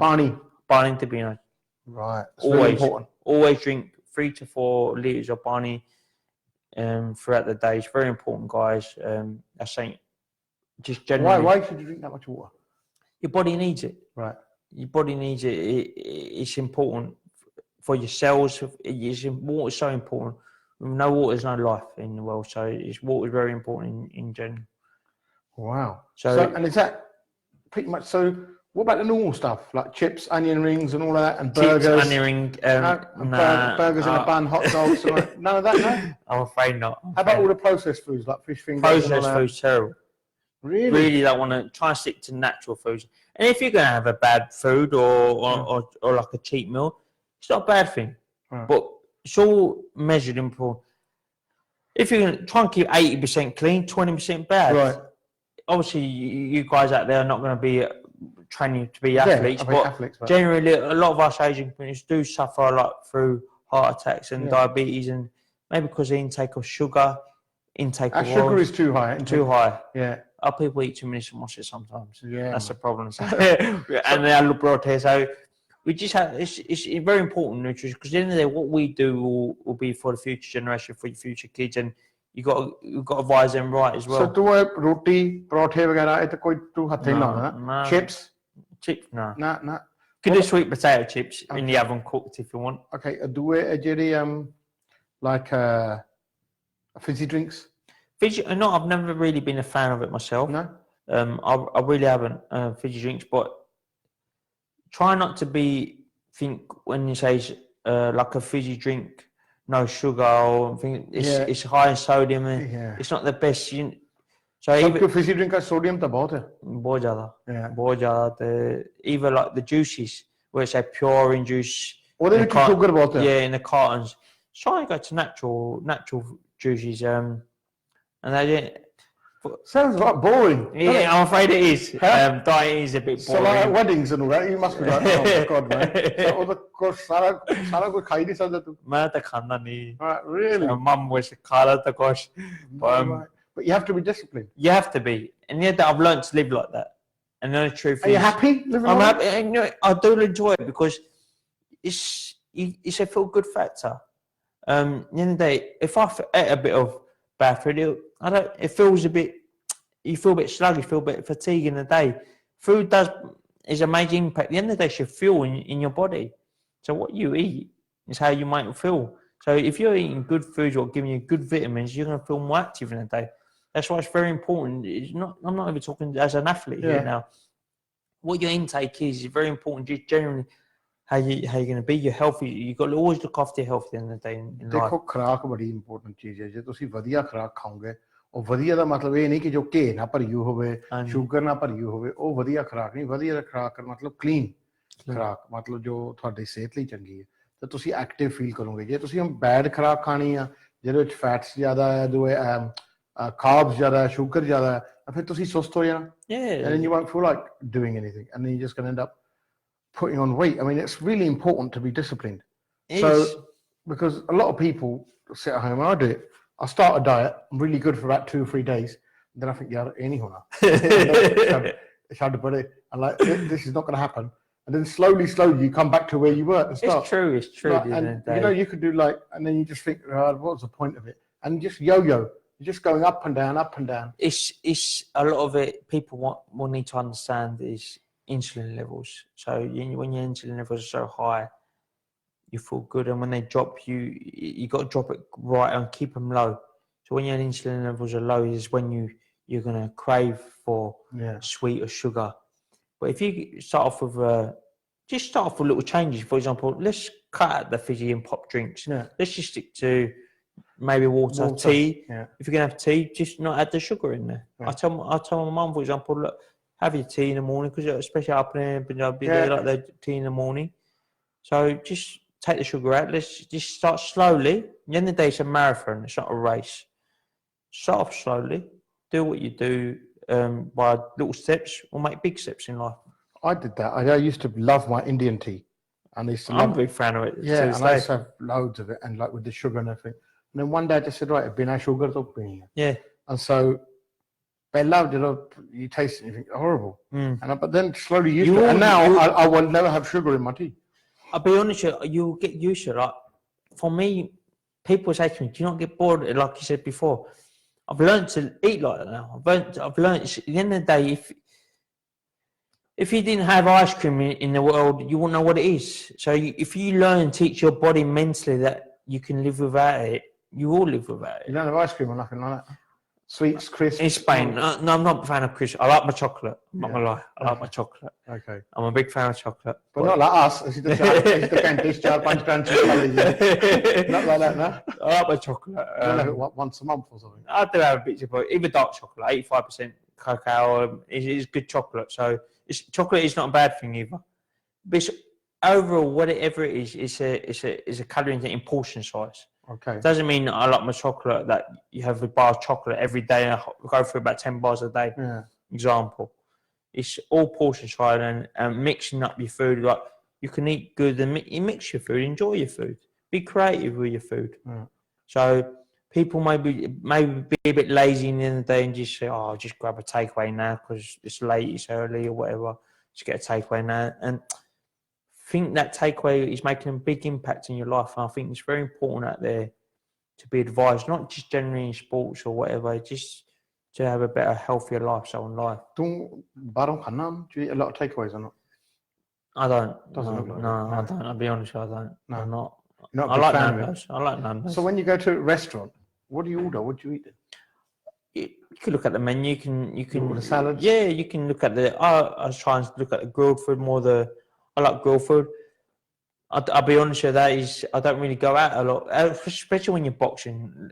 Pani to be nice. Right. It's very important. Always drink 3 to 4 litres of pani throughout the day. It's very important, guys. I think just generally... Why should you drink that much water? Your body needs it. Right. Your body needs it. It's important for your cells. Water is so important. No water is no life in the world. So water is very important in general. Wow. So and is that pretty much so? What about the normal stuff like chips, onion rings, and all of that, and burgers? Chips, onion ring, burgers in a bun, hot dogs. None of that. No. I'm afraid not. How about all the processed foods like fish fingers? Processed foods terrible. Really don't want to try and stick to natural foods. And if you're going to have a bad food or like a cheap meal, it's not a bad thing. Right. But it's all measured in proportion. If you're going to try and keep 80% clean, 20% bad. Right. Obviously, you guys out there are not going to be training to be athletes, but generally, a lot of us Asian communities do suffer a lot through heart attacks and diabetes, and maybe because the intake of sugar, intake of sugar is too high. Too high. Yeah. Our people eat too many samosas sometimes. Yeah, That's the man. problem. And they are brote. So we just have, it's very important nutrition, because at the end of the day, what we do will be for the future generation, for your future kids, and you've got to advise them right as well. So ਤੂੰ ਰੋਟੀ ਪਰੌਠੇ ਵਗੈਰਾ ਇਹ ਤਾਂ ਕੋਈ ਤੂੰ ਹੱਥੇ ਨਹੀਂ ਲਾਉਂਦਾ ਨਾ chips Chips, no. ਨਾ Could do sweet potato chips in the oven cooked if you want. okay ਦੂਏ ਜਿਹੜੇ like fizzy drinks? Fizzy, no, I've never really been a fan of it myself. No. I really haven't fizzy drinks, but try not to think when you say like a fizzy drink, no sugar, or think it's high in sodium, and it's not the best. So even fizzy drink का sodium तो बहुत है. बहुत ज़्यादा. Even like the juices, where it's a pure orange juice. ਉਹਦੇ ਵਿੱਚ sugar ਬਹੁਤ ਹੈ. Yeah, in the cartons. Try and go to natural juices. And they sounds like boring. Yeah, I'm afraid it is. Diet is a bit boring. So like weddings and all that, you must be like, oh God, man. So ਉਹਦਾ ਕੁਛ ਸਾਰਾ ਕੁਝ ਖਾਈ ਨਹੀਂ ਸਕਦਾ ਤੂੰ. ਮੈਂ ਤਾਂ ਖਾਂਦਾ ਨਹੀਂ. Really? Mum was ਖਾ ਲੈਂਦਾ ਕੁਛ. But you have to be disciplined. You have to be, and yet I've learned to live like that. And the truth is, are you happy living I'm like happy. And, I do enjoy it because it's a feel good factor. At the end of the day, if I ate a bit of bad food, it feels a bit. You feel a bit sluggish, feel a bit fatigued in the day. Food is a major impact. At the end of the day, it's your fuel in your body. So what you eat is how you might feel. So if you're eating good foods or giving you good vitamins, you're going to feel more active in the day. That's why it's very important. I'm not even talking as an athlete here now. What your intake is very important. Just generally, how you're going to be. You're healthy. You've got to always look after your health at the end of the day in life. ਦੇਖੋ ਖੁਰਾਕ ਬੜੀ important ਚੀਜ਼ ਹੈ ਜੇ ਤੁਸੀਂ ਵਧੀਆ ਖੁਰਾਕ ਖਾਓਗੇ ਉਹ ਵਧੀਆ ਦਾ ਮਤਲਬ ਇਹ ਨਹੀਂ ਕਿ ਜੋ ਘੇ ਨਾ ਭਰੀ ਹੋਵੇ ਸ਼ੂਗਰ ਨਾ ਭਰੀ ਹੋਵੇ ਉਹ ਵਧੀਆ ਖੁਰਾਕ ਨਹੀਂ ਵਧੀਆ ਖੁਰਾਕ ਮਤਲਬ ਕਲੀਨ ਖੁਰਾਕ ਮਤਲਬ ਜੋ ਤੁਹਾਡੀ ਸਿਹਤ ਲਈ ਚੰਗੀ ਹੈ ਤਾਂ ਤੁਸੀਂ ਐਕਟਿਵ ਫੀਲ ਕਰੋਗੇ ਜੇ ਤੁਸੀਂ ਬੈਡ ਖੁਰਾਕ ਖਾਣੀ ਆ ਜਿਹਦੇ ਵਿੱਚ ਫੈਟਸ ਜ਼ਿਆਦਾ ਹੈ ਜੋ carbs ਜ਼ਿਆਦਾ ਹੈ ਸ਼ੂਗਰ ਜ਼ਿਆਦਾ ਹੈ ਤਾਂ ਫਿਰ ਤੁਸੀਂ ਸੁਸਤ ਹੋ ਜਾਣਾ and then you won't feel like doing anything and then you're just going to end up putting on weight. I mean, it's really important to be disciplined. So because a lot of people sit at home and I do it. I start a diet, I'm really good for about 2 or 3 days, and then I think, yeah, anyone. It's hard to put it. I'm like, this is not going to happen. And then slowly, you come back to where you were at the start. It's true. Like, and you could do and then you just think, what was the point of it? And just yo-yo. You're just going up and down, up and down. It's a lot of it. People will need to understand is insulin levels. So when your insulin levels are so high, you feel good, and when they drop, you got to drop it right and keep them low. So when your insulin levels are low, is when you're going to crave for sweet or sugar. But if you start off with little changes. For example, let's cut out the fizzy and pop drinks. Let's just stick to maybe water. Tea. If you're going to have tea, just not add the sugar in there. I tell my mum, for example, look, have your tea in the morning, because especially up in Punjab, they like their tea in the morning. So just take the sugar out. Let's just start slowly. At the end of the day, it's a marathon. It's not a race. Start off slowly. Do what you do by little steps, or make big steps in life. I did that. I used to love my Indian tea. And I'm a big fan of it. Yeah, and I used to have loads of it, and like with the sugar and everything. And then one day I just said, right, bina sugar to pini. Yeah. And so I loved it. You taste it and you think, horrible. But then slowly used to it. And now I will never have sugar in my tea. I'll be honest with you, you'll get used to it. Like, for me, people say to me, do you not get bored? Like you said before, I've learned to eat like that now. I've learned, at the end of the day, if you didn't have ice cream in the world, you wouldn't know what it is. So if you learn and teach your body mentally that you can live without it, you will live without it. You don't have ice cream or nothing like that? Sweets, crisps? In Spain. No, I'm not a fan of crisps. I like my chocolate. I'm not going to lie. I like my chocolate. Okay. I'm a big fan of chocolate. But not like us. It's the dentist, not like that, no? I like my chocolate. I don't know, once a month or something. I do have a bit of both. Even dark chocolate, 85% cacao, is good chocolate. So chocolate is not a bad thing either. But overall, whatever it is, it's a calorie in portion size. Okay. It doesn't mean I like my chocolate that you have a bar of chocolate every day and I go through about 10 bars a day. Example. It's all portion size and mixing up your food. Like, you can eat good and you mix your food, enjoy your food. Be creative with your food. So people maybe be a bit lazy in the end of the day and just say, "Oh, I'll just grab a takeaway now because it's late, it's early, or whatever. Just get a takeaway now." And I think that takeaway is making a big impact in your life. And I think it's very important out there to be advised, not just generally in sports or whatever, just to have a better, healthier lifestyle in life. Do you eat a lot of takeaways or not? I don't. Doesn't no, look like no, it, no. I don't. I'll be honest, I don't. No. I'm not. You're not a I big like fan of it? Nando's. I like Nando's. So when you go to a restaurant, what do you order? What do you eat then? You can look at the menu. You can order salads? Yeah, you can look at the. I try and look at the grilled food more. I like grilled food. I'll be honest with that is I don't really go out a lot, especially when you're boxing.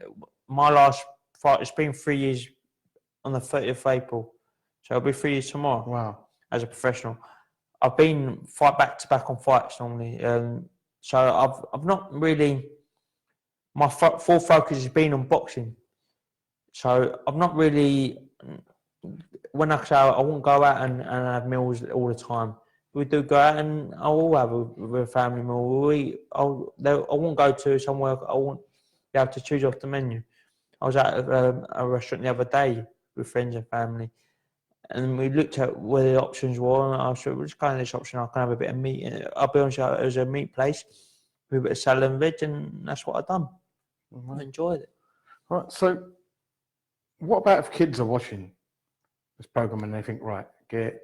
My last fight, it's been 3 years on the 30th of April, so it'll be 3 years tomorrow. Wow. As a professional, I've been fight back to back on fights normally, so I've not really. My full focus has been on boxing, so I've not really. When I say I won't go out and have meals all the time. We do go out and I will have a family meal. I won't go to somewhere. I won't be able to choose off the menu. I was at a restaurant the other day with friends and family, and we looked at where the options were. And I said, "We're just going to this option. I can have a bit of meat." And I'll be honest, it was a meat place with a bit of salad and veg, and that's what I've done. I enjoyed it. All right. So, what about if kids are watching this program and they think, right, get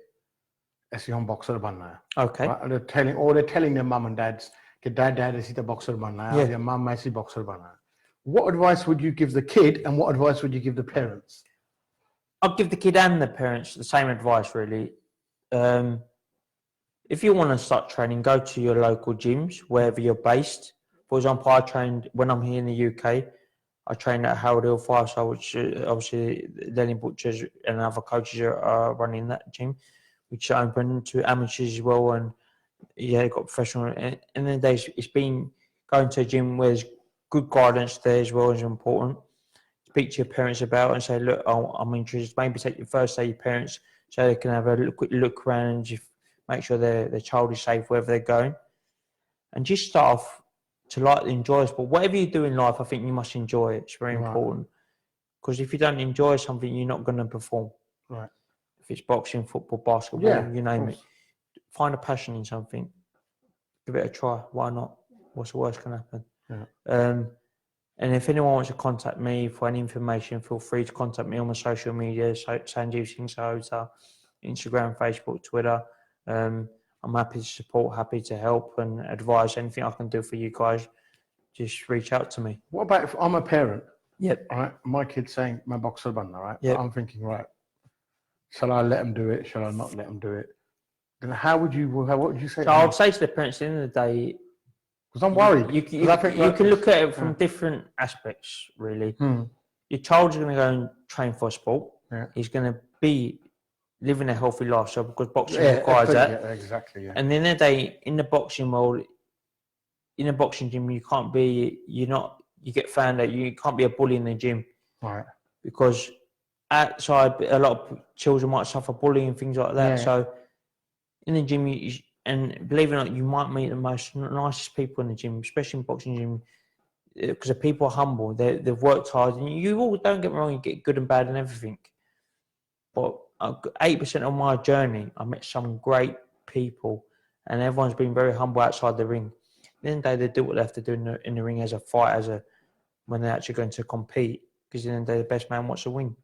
ऐसी boxer बनना है. Okay. Right? They're telling their mum and dads कि dad ऐसी तो boxer बनना है, Yeah. their mum ऐसी boxer बनना है. What advice would you give the kid and what advice would you give the parents? I'll give the kid and the parents the same advice, really. If you want to start training, go to your local gyms, wherever you're based. For example, I trained when I'm here in the UK. I trained at Harold Hill 5-star, which obviously Lenny Butchers and other coaches are running that gym, which is open to amateurs as well. And yeah, got professional. And in the days, it's been going to a gym where there's good guidance there as well is important. Speak to your parents about it and say, look, I'm interested. Maybe take your first day your parents so they can have a quick look around and just make sure their child is safe wherever they're going. And just start off to like enjoy sport. Whatever you do in life, I think you must enjoy it. It's very important. Because if you don't enjoy something, you're not going to perform. Right. If it's boxing, football, basketball, Yeah, you name it. Find a passion in something. Give it a try. Why not? What's the worst can happen? Yeah. And if anyone wants to contact me for any information, feel free to contact me on my social media, Sanjeev Singh Sahota, Instagram, Facebook, Twitter. I'm happy to support, happy to help and advise. Anything I can do for you guys, just reach out to me. What about if I'm a parent? Yep. All right. My kid's saying, my boxer banna, right? Yep. I'm thinking, right, shall I let him do it? Shall I not let him do it? Then what would you say? So I would say to the parents at the end of the day, because I'm worried. You can look at it from different aspects, really. Your child's going to go and train for a sport. Yeah. He's going to be living a healthy lifestyle because boxing requires that. Yeah, exactly. Yeah. And then the day in the boxing world, in a boxing gym, you get found out. You can't be a bully in the gym, right? Because outside, a lot of children might suffer bullying and things like that. Yeah. So in the gym, and believe it or not, you might meet the most nicest people in the gym, especially in boxing gym, because the people are humble. They've worked hard, and you all, don't get me wrong, you get good and bad and everything. But 80% of my journey, I met some great people, and everyone's been very humble outside the ring. At the end of the day, they do what they have to do in the ring as a fight, when they're actually going to compete. Because at the end of the day, the best man wants to win.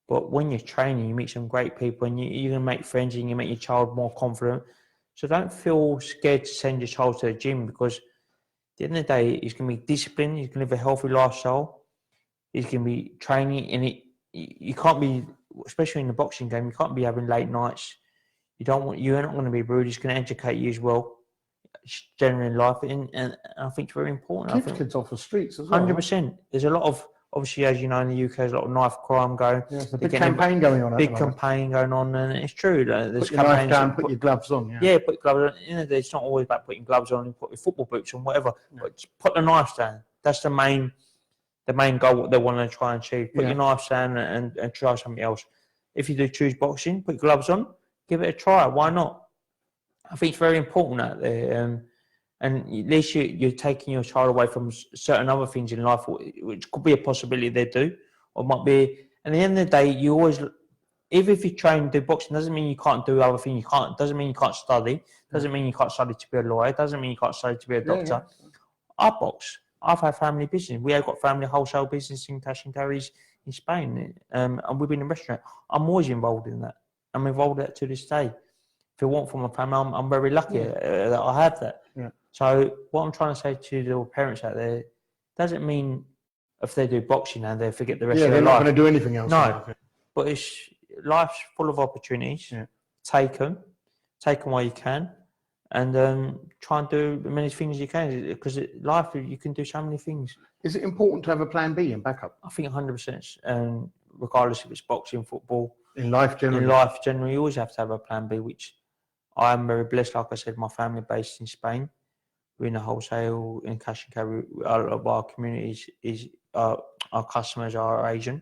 But when you're training, you meet some great people, and you're going to make friends, and you make your child more confident. So don't feel scared to send your child to the gym, because at the end of the day, he's going to be disciplined, he's going to live a healthy lifestyle, he's going to be training, and you can't be, especially in the boxing game, you can't be having late nights. You're not going to be rude, he's going to educate you as well, generally in life, and I think it's very important. Keeps kids off the streets as well. 100%. There's a lot of, obviously, as you know, in the UK, there's a lot of knife crime going. Yeah, there's a big campaign going on. Big campaign going on, and it's true. There's put your knife down, put your gloves on. Yeah, put gloves on. It's not always about putting gloves on and put your football boots on, whatever. Yeah. But just put the knives down. That's the main goal, what they want to try and achieve. Put your knives down and try something else. If you do choose boxing, put gloves on, give it a try. Why not? I think it's very important out there. And at least you're taking your child away from certain other things in life, which could be a possibility they do, or might be. And at the end of the day, you always, even if you train and do boxing, doesn't mean you can't do other things. Doesn't mean you can't study. Doesn't mean you can't study to be a lawyer. Doesn't mean you can't study to be a doctor. I box. I've had family business. We have got family wholesale business in cash and carries in Spain, and we've been in a restaurant. I'm always involved in that. I'm involved in that to this day. If it weren't for my family, I'm very lucky that I have that. Yeah. So what I'm trying to say to the parents out there, doesn't mean if they do boxing and they forget the rest of their life. They're not going to do anything else. No, but life's full of opportunities. Yeah. Take them while you can, and try and do as many things as you can. Because life, you can do so many things. Is it important to have a plan B and backup? I think 100%. Regardless if it's boxing, football, In life generally? In life generally, you always have to have a plan B, which I am very blessed. Like I said, my family based in Spain. We're in the wholesale and cash and carry. A lot of our communities is our customers are Asian.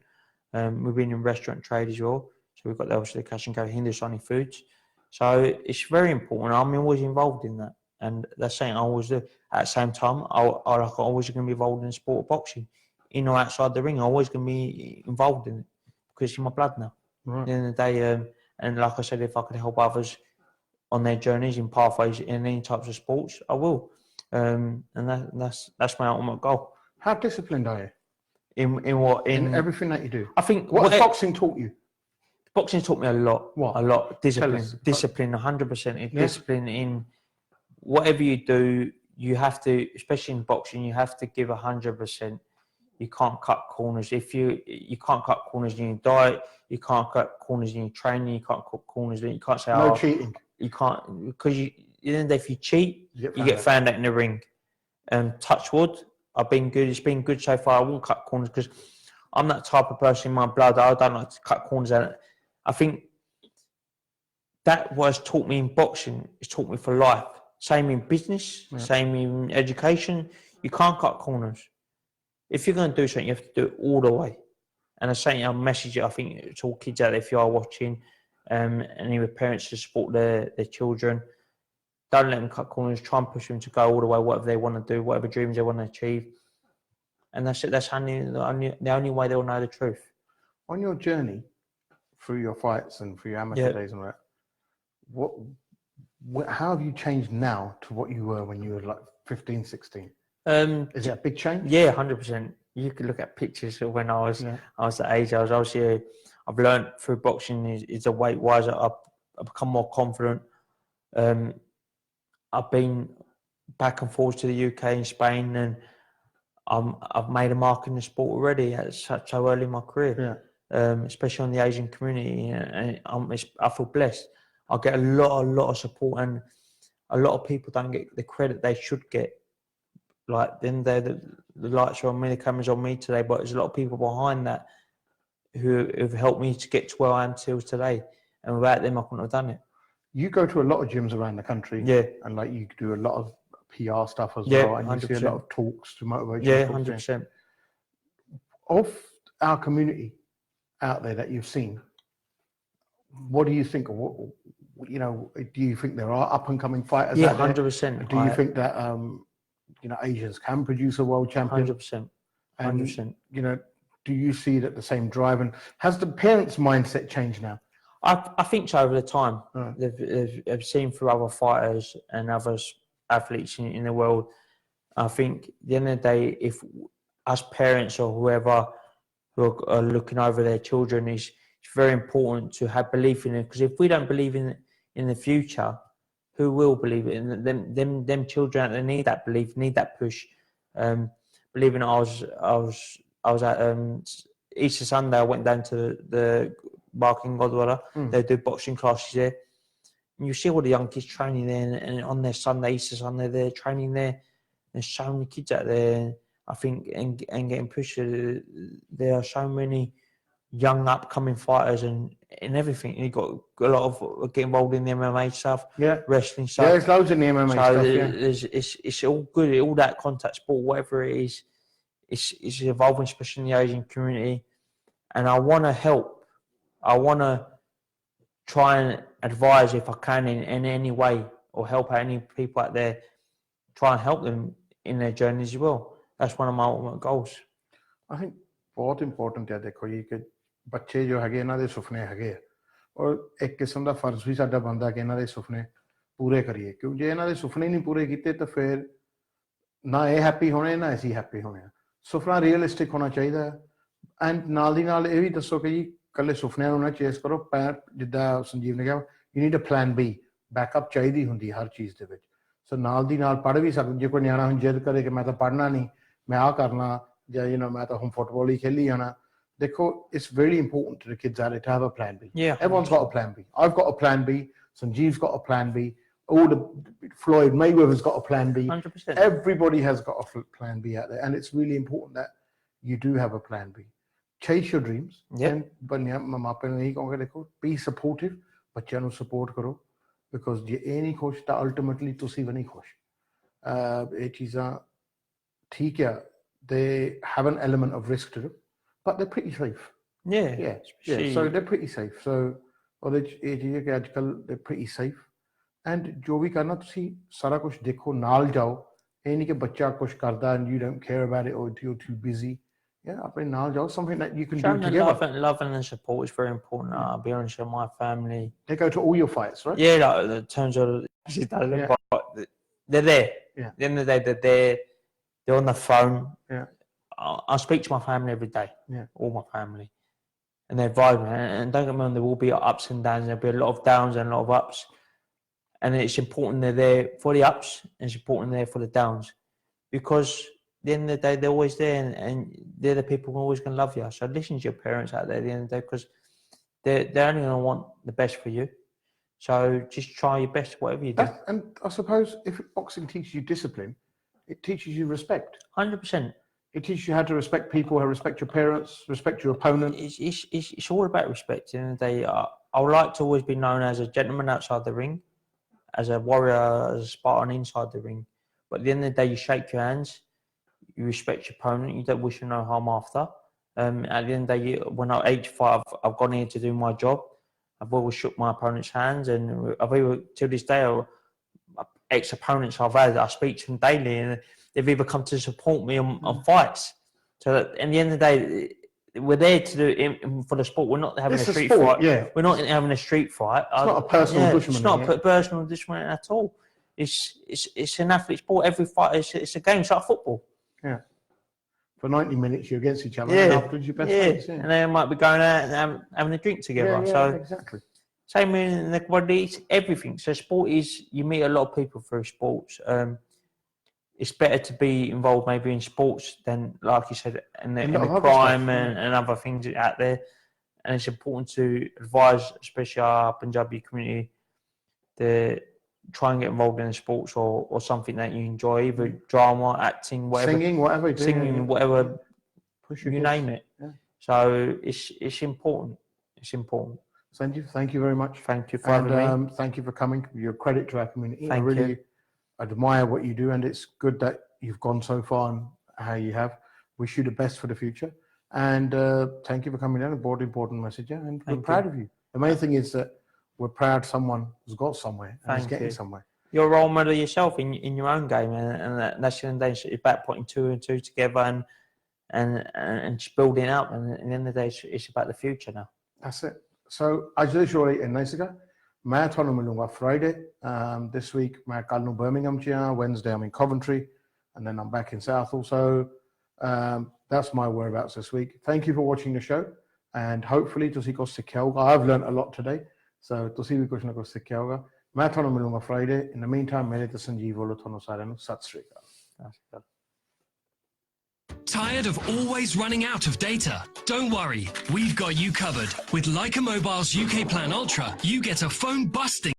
We've been in restaurant trade as well. So we've got obviously the cash and carry Hindustani foods. So it's very important. I'm always involved in that. And that's something I always do. At the same time, I'm always going to be involved in the sport of boxing. In or outside the ring, I'm always going to be involved in it because it's in my blood now. Right. At the end of the day, and like I said, if I could help others on their journeys in pathways in any types of sports, I will. And that's my ultimate goal. How disciplined are you? In what? In everything that you do? I think What has boxing taught you? Boxing taught me a lot. What? A lot. Discipline. us. Discipline, 100%. Discipline in whatever you do, you have to, especially in boxing, you have to give 100%. You can't cut corners. If you can't cut corners in your diet, you can't cut corners in your training, you can't cut corners, you can't say, No cheating. You can't, because if you cheat, you get found out in the ring. Touch wood, I've been good. It's been good so far. I won't cut corners because I'm that type of person in my blood. I don't like to cut corners out. I think that was taught me in boxing. It's taught me for life. Same in business, same in education. You can't cut corners. If you're going to do something, you have to do it all the way. And I say, I'll message it, I think, to all kids out there, if you are watching, and any parents to support their children, don't let them cut corners. Try and push them to go all the way, whatever they want to do, whatever dreams they want to achieve. And that's it. That's the only way they'll know the truth. On your journey through your fights and through your amateur days and all that, how have you changed now to what you were when you were like 15, 16? Is it a big change? Yeah, 100%. You could look at pictures of when I was that age. I was obviously, I've learned through boxing is a weight wise. I've become more confident. I've been back and forth to the UK and Spain, and I've made a mark in the sport already at such early in my career. Especially on the Asian community, and I feel blessed. I get a lot of support, and a lot of people don't get the credit they should get. Like then, the lights are on me, the cameras on me today, but there's a lot of people behind that who have helped me to get to where I am till today, and without them, I couldn't have done it. You go to a lot of gyms around the country, and like you do a lot of PR stuff as well, and 100%. You see a lot of talks to motivate. 100%. Of our community out there that you've seen, what do you think? Do you think there are up and coming fighters? 100%. Do you think that Asians can produce a world champion? 100%. 100%. And, do you see that the same drive? And has the parents' mindset changed now? I think so over the time. They've seen through other fighters and other athletes in the world. I think at the end of the day, if us parents or whoever who are looking over their children, it's very important to have belief in it. Because if we don't believe in the future, who will believe it? And them children, they need that belief, need that push. Believe in it, I was at Easter Sunday. I went down to the Barking Godwara. They do boxing classes there. And you see all the young kids training there, and on their Sunday, Easter Sunday, they're training there. There's so many kids out there, I think, and getting pushed. There are so many young upcoming fighters and everything. You've got a lot of get involved in the MMA stuff, wrestling stuff. Yeah, there's loads in the MMA stuff. It's all good. All that contact sport, whatever it is, it's evolving, especially in the Asian community. And I want to help. I want to try and advise if I can in any way, or help out any people out there try and help them in their journeys as well. That's one of my ultimate goals. I think ਬਹੁਤ important ਹੈ ਦੇਖੋ ਜੀ ਕਿ ਬੱਚੇ ਜੋ ਹੈਗੇ ਇਹਨਾਂ ਦੇ ਸੁਪਨੇ ਹੈਗੇ ਆ ਔਰ ਇੱਕ ਕਿਸਮ ਦਾ ਫਰਜ਼ ਵੀ ਸਾਡਾ ਬਣਦਾ ਕਿ ਇਹਨਾਂ ਦੇ ਸੁਪਨੇ ਪੂਰੇ ਕਰੀਏ ਕਿਉਂਕਿ ਜੇ ਇਹਨਾਂ ਦੇ ਸੁਪਨੇ ਨਹੀਂ ਪੂਰੇ ਕੀਤੇ ਤਾਂ ਫਿਰ ਨਾ ਇਹ ਹੈਪੀ ਹੋਣੇ ਨਾ ਅਸੀਂ ਹੈਪੀ ਹੋਣੇ ਆ ਸੁਪਨਾ ਰੀਅਲਿਸਟਿਕ ਹੋਣਾ ਚਾਹੀਦਾ ਹੈ ਐਂਡ ਨਾਲ ਦੀ ਨਾਲ ਇਹ ਵੀ ਦੱਸੋ ਕਿ ਜੀ ਇਕੱਲੇ ਸੁਪਨਿਆਂ ਨੂੰ ਨਾ ਚੇਸ ਕਰੋ ਜਿੱਦਾਂ ਸੰਜੀਵ ਨੇ ਕਿਹਾ you need a plan B backup ਚਾਹੀਦੀ ਹੁੰਦੀ ਹਰ ਚੀਜ਼ ਦੇ ਵਿੱਚ ਸੋ ਨਾਲ ਦੀ ਨਾਲ ਪੜ੍ਹ ਵੀ ਸਕਦੇ ਜੇ ਕੋਈ ਨਿਆਣਾ ਹੁਣ ਜਿੱਦ ਕਰੇ ਕਿ ਮੈਂ ਤਾਂ ਪੜ੍ਹਨਾ ਨਹੀਂ ਮੈਂ ਆਹ ਕਰਨਾ ਜਾਂ ਮੈਂ ਤਾਂ ਹੁਣ ਫੁੱਟਬਾਲ ਹੀ ਖੇਲੀ ਜਾਣਾ ਦੇਖੋ it's very important to the kids out there to have a plan B. Yeah, everyone's got a plan B. I've got a plan B. Sanjeev's got a plan B. All the Floyd Mayweather's got a plan B. 100%. Everybody has got a plan B out there, and it's really important that you do have a plan B. Chase your dreams. Yeah. And be supportive. ਬੱਚਿਆਂ ਨੂੰ support ਕਰੋ because ਜੇ ਇਹ ਨਹੀਂ ਖੁਸ਼ ਤਾਂ ultimately ਤੁਸੀਂ ਵੀ ਨਹੀਂ ਖੁਸ਼ ਇਹ ਚੀਜ਼ਾਂ ਠੀਕ ਆ they have an element of risk to them but they're pretty safe. Yeah. So they're pretty safe. So they're pretty safe. And ਜੋ ਵੀ ਕਰਨਾ ਤੁਸੀਂ ਸਾਰਾ ਕੁਝ ਦੇਖੋ ਨਾਲ ਜਾਓ ਇਹ ਨਹੀਂ ਕਿ ਬੱਚਾ ਕੁਝ ਕਰਦਾ and you don't care about it or you're too busy. Yeah, ਆਪਣੇ ਨਾਲ ਜਾਓ something that you can do together. Love and support is very important. I'll be honest with my family. They go to all your fights, right? Yeah, like in terms of they're there. Yeah. At the end of the day, they're there. They're on the phone. Yeah. I speak to my family every day. Yeah. All my family. And they're vibing. And don't get me wrong, there will be ups and downs. There'll be a lot of downs and a lot of ups. And it's important they're there for the ups and it's important they're there for the downs. Because at the end of the day, they're always there and they're the people who are always going to love you. So listen to your parents out there at the end of the day because they're only going to want the best for you. So just try your best, whatever you do. And I suppose if boxing teaches you discipline, it teaches you respect. 100%. It teaches you how to respect people, how to respect your parents, respect your opponent. It's all about respect. At the end of the day, I would like to always be known as a gentleman outside the ring, as a warrior, as a Spartan inside the ring. But at the end of the day, you shake your hands, you respect your opponent, you don't wish him no harm after. At the end of the day, when I'm 85, I've gone here to do my job. I've always shook my opponent's hands, and I've even, till this day, ex-opponents I've had, I speak to them daily, and they've either come to support me on fights. So that, at the end of the day, we're there to do it for the sport. We're not having a street fight. Yeah. We're not having a street fight. It's not a personal disagreement. It's not a personal disagreement at all. It's an athlete sport. Every fight, it's a game. It's like football. Yeah. For 90 minutes, you're against each other. Yeah. And afterwards, you're best mates. Yeah. And they might be going out and having a drink together. Yeah, so exactly. same in the body, it's everything. So sport is, you meet a lot of people through sports. It's better to be involved maybe in sports than, like you said, in the crime and other things out there. And it's important to advise, especially our Punjabi community, to try and get involved in sports or something that you enjoy, either drama, acting, whatever. Singing, whatever. Whatever, you kids. name it. Yeah. So it's important. It's important. Sanjeev, thank you very much. Thank you for having me. Thank you for coming. You're a credit to our community. Thank I really you. admire what you do, and it's good that you've gone so far and how you have. Wish you the best for the future. And thank you for coming down. A important message, and we're proud of you. The main thing is that we're proud someone has got somewhere and is getting somewhere. You're a role model yourself in your own game, and that's the end of the day. It's about putting two and two together and just building up. And at the end of the day, it's about the future now. That's it. So, ਅੱਜ ਦੇ show in Naisika, ਮੈਂ ਤੁਹਾਨੂੰ ਮਿਲੂੰਗਾ Friday. This week, ਮੈਂ ਕੱਲ ਨੂੰ Birmingham ਚ ਹਾਂ. Wednesday, I'm in Coventry, and then I'm back in Southall. So, that's my whereabouts this week. Thank you for watching the show, and hopefully ਤੁਸੀਂ ਕੁਝ ਸਿੱਖਿਆ ਹੋਊਗਾ. I've learned a lot today, so ਤੁਸੀਂ ਵੀ ਕੁਝ ਨਾ ਕੁਝ ਸਿੱਖਿਆ ਹੋਊਗਾ. ਮੈਂ ਤੁਹਾਨੂੰ ਮਿਲੂੰਗਾ Friday. In the meantime, ਮੇਰੇ ਤੇ ਸੰਜੀਵ ਵੱਲੋਂ ਤੁਹਾਨੂੰ ਸਾਰਿਆਂ ਨੂੰ ਸਤਿ ਸ਼੍ਰੀ ਅਕਾਲ. Tired of always running out of data? Don't worry, we've got you covered. With Leica Mobile's UK Plan Ultra, you get a phone busting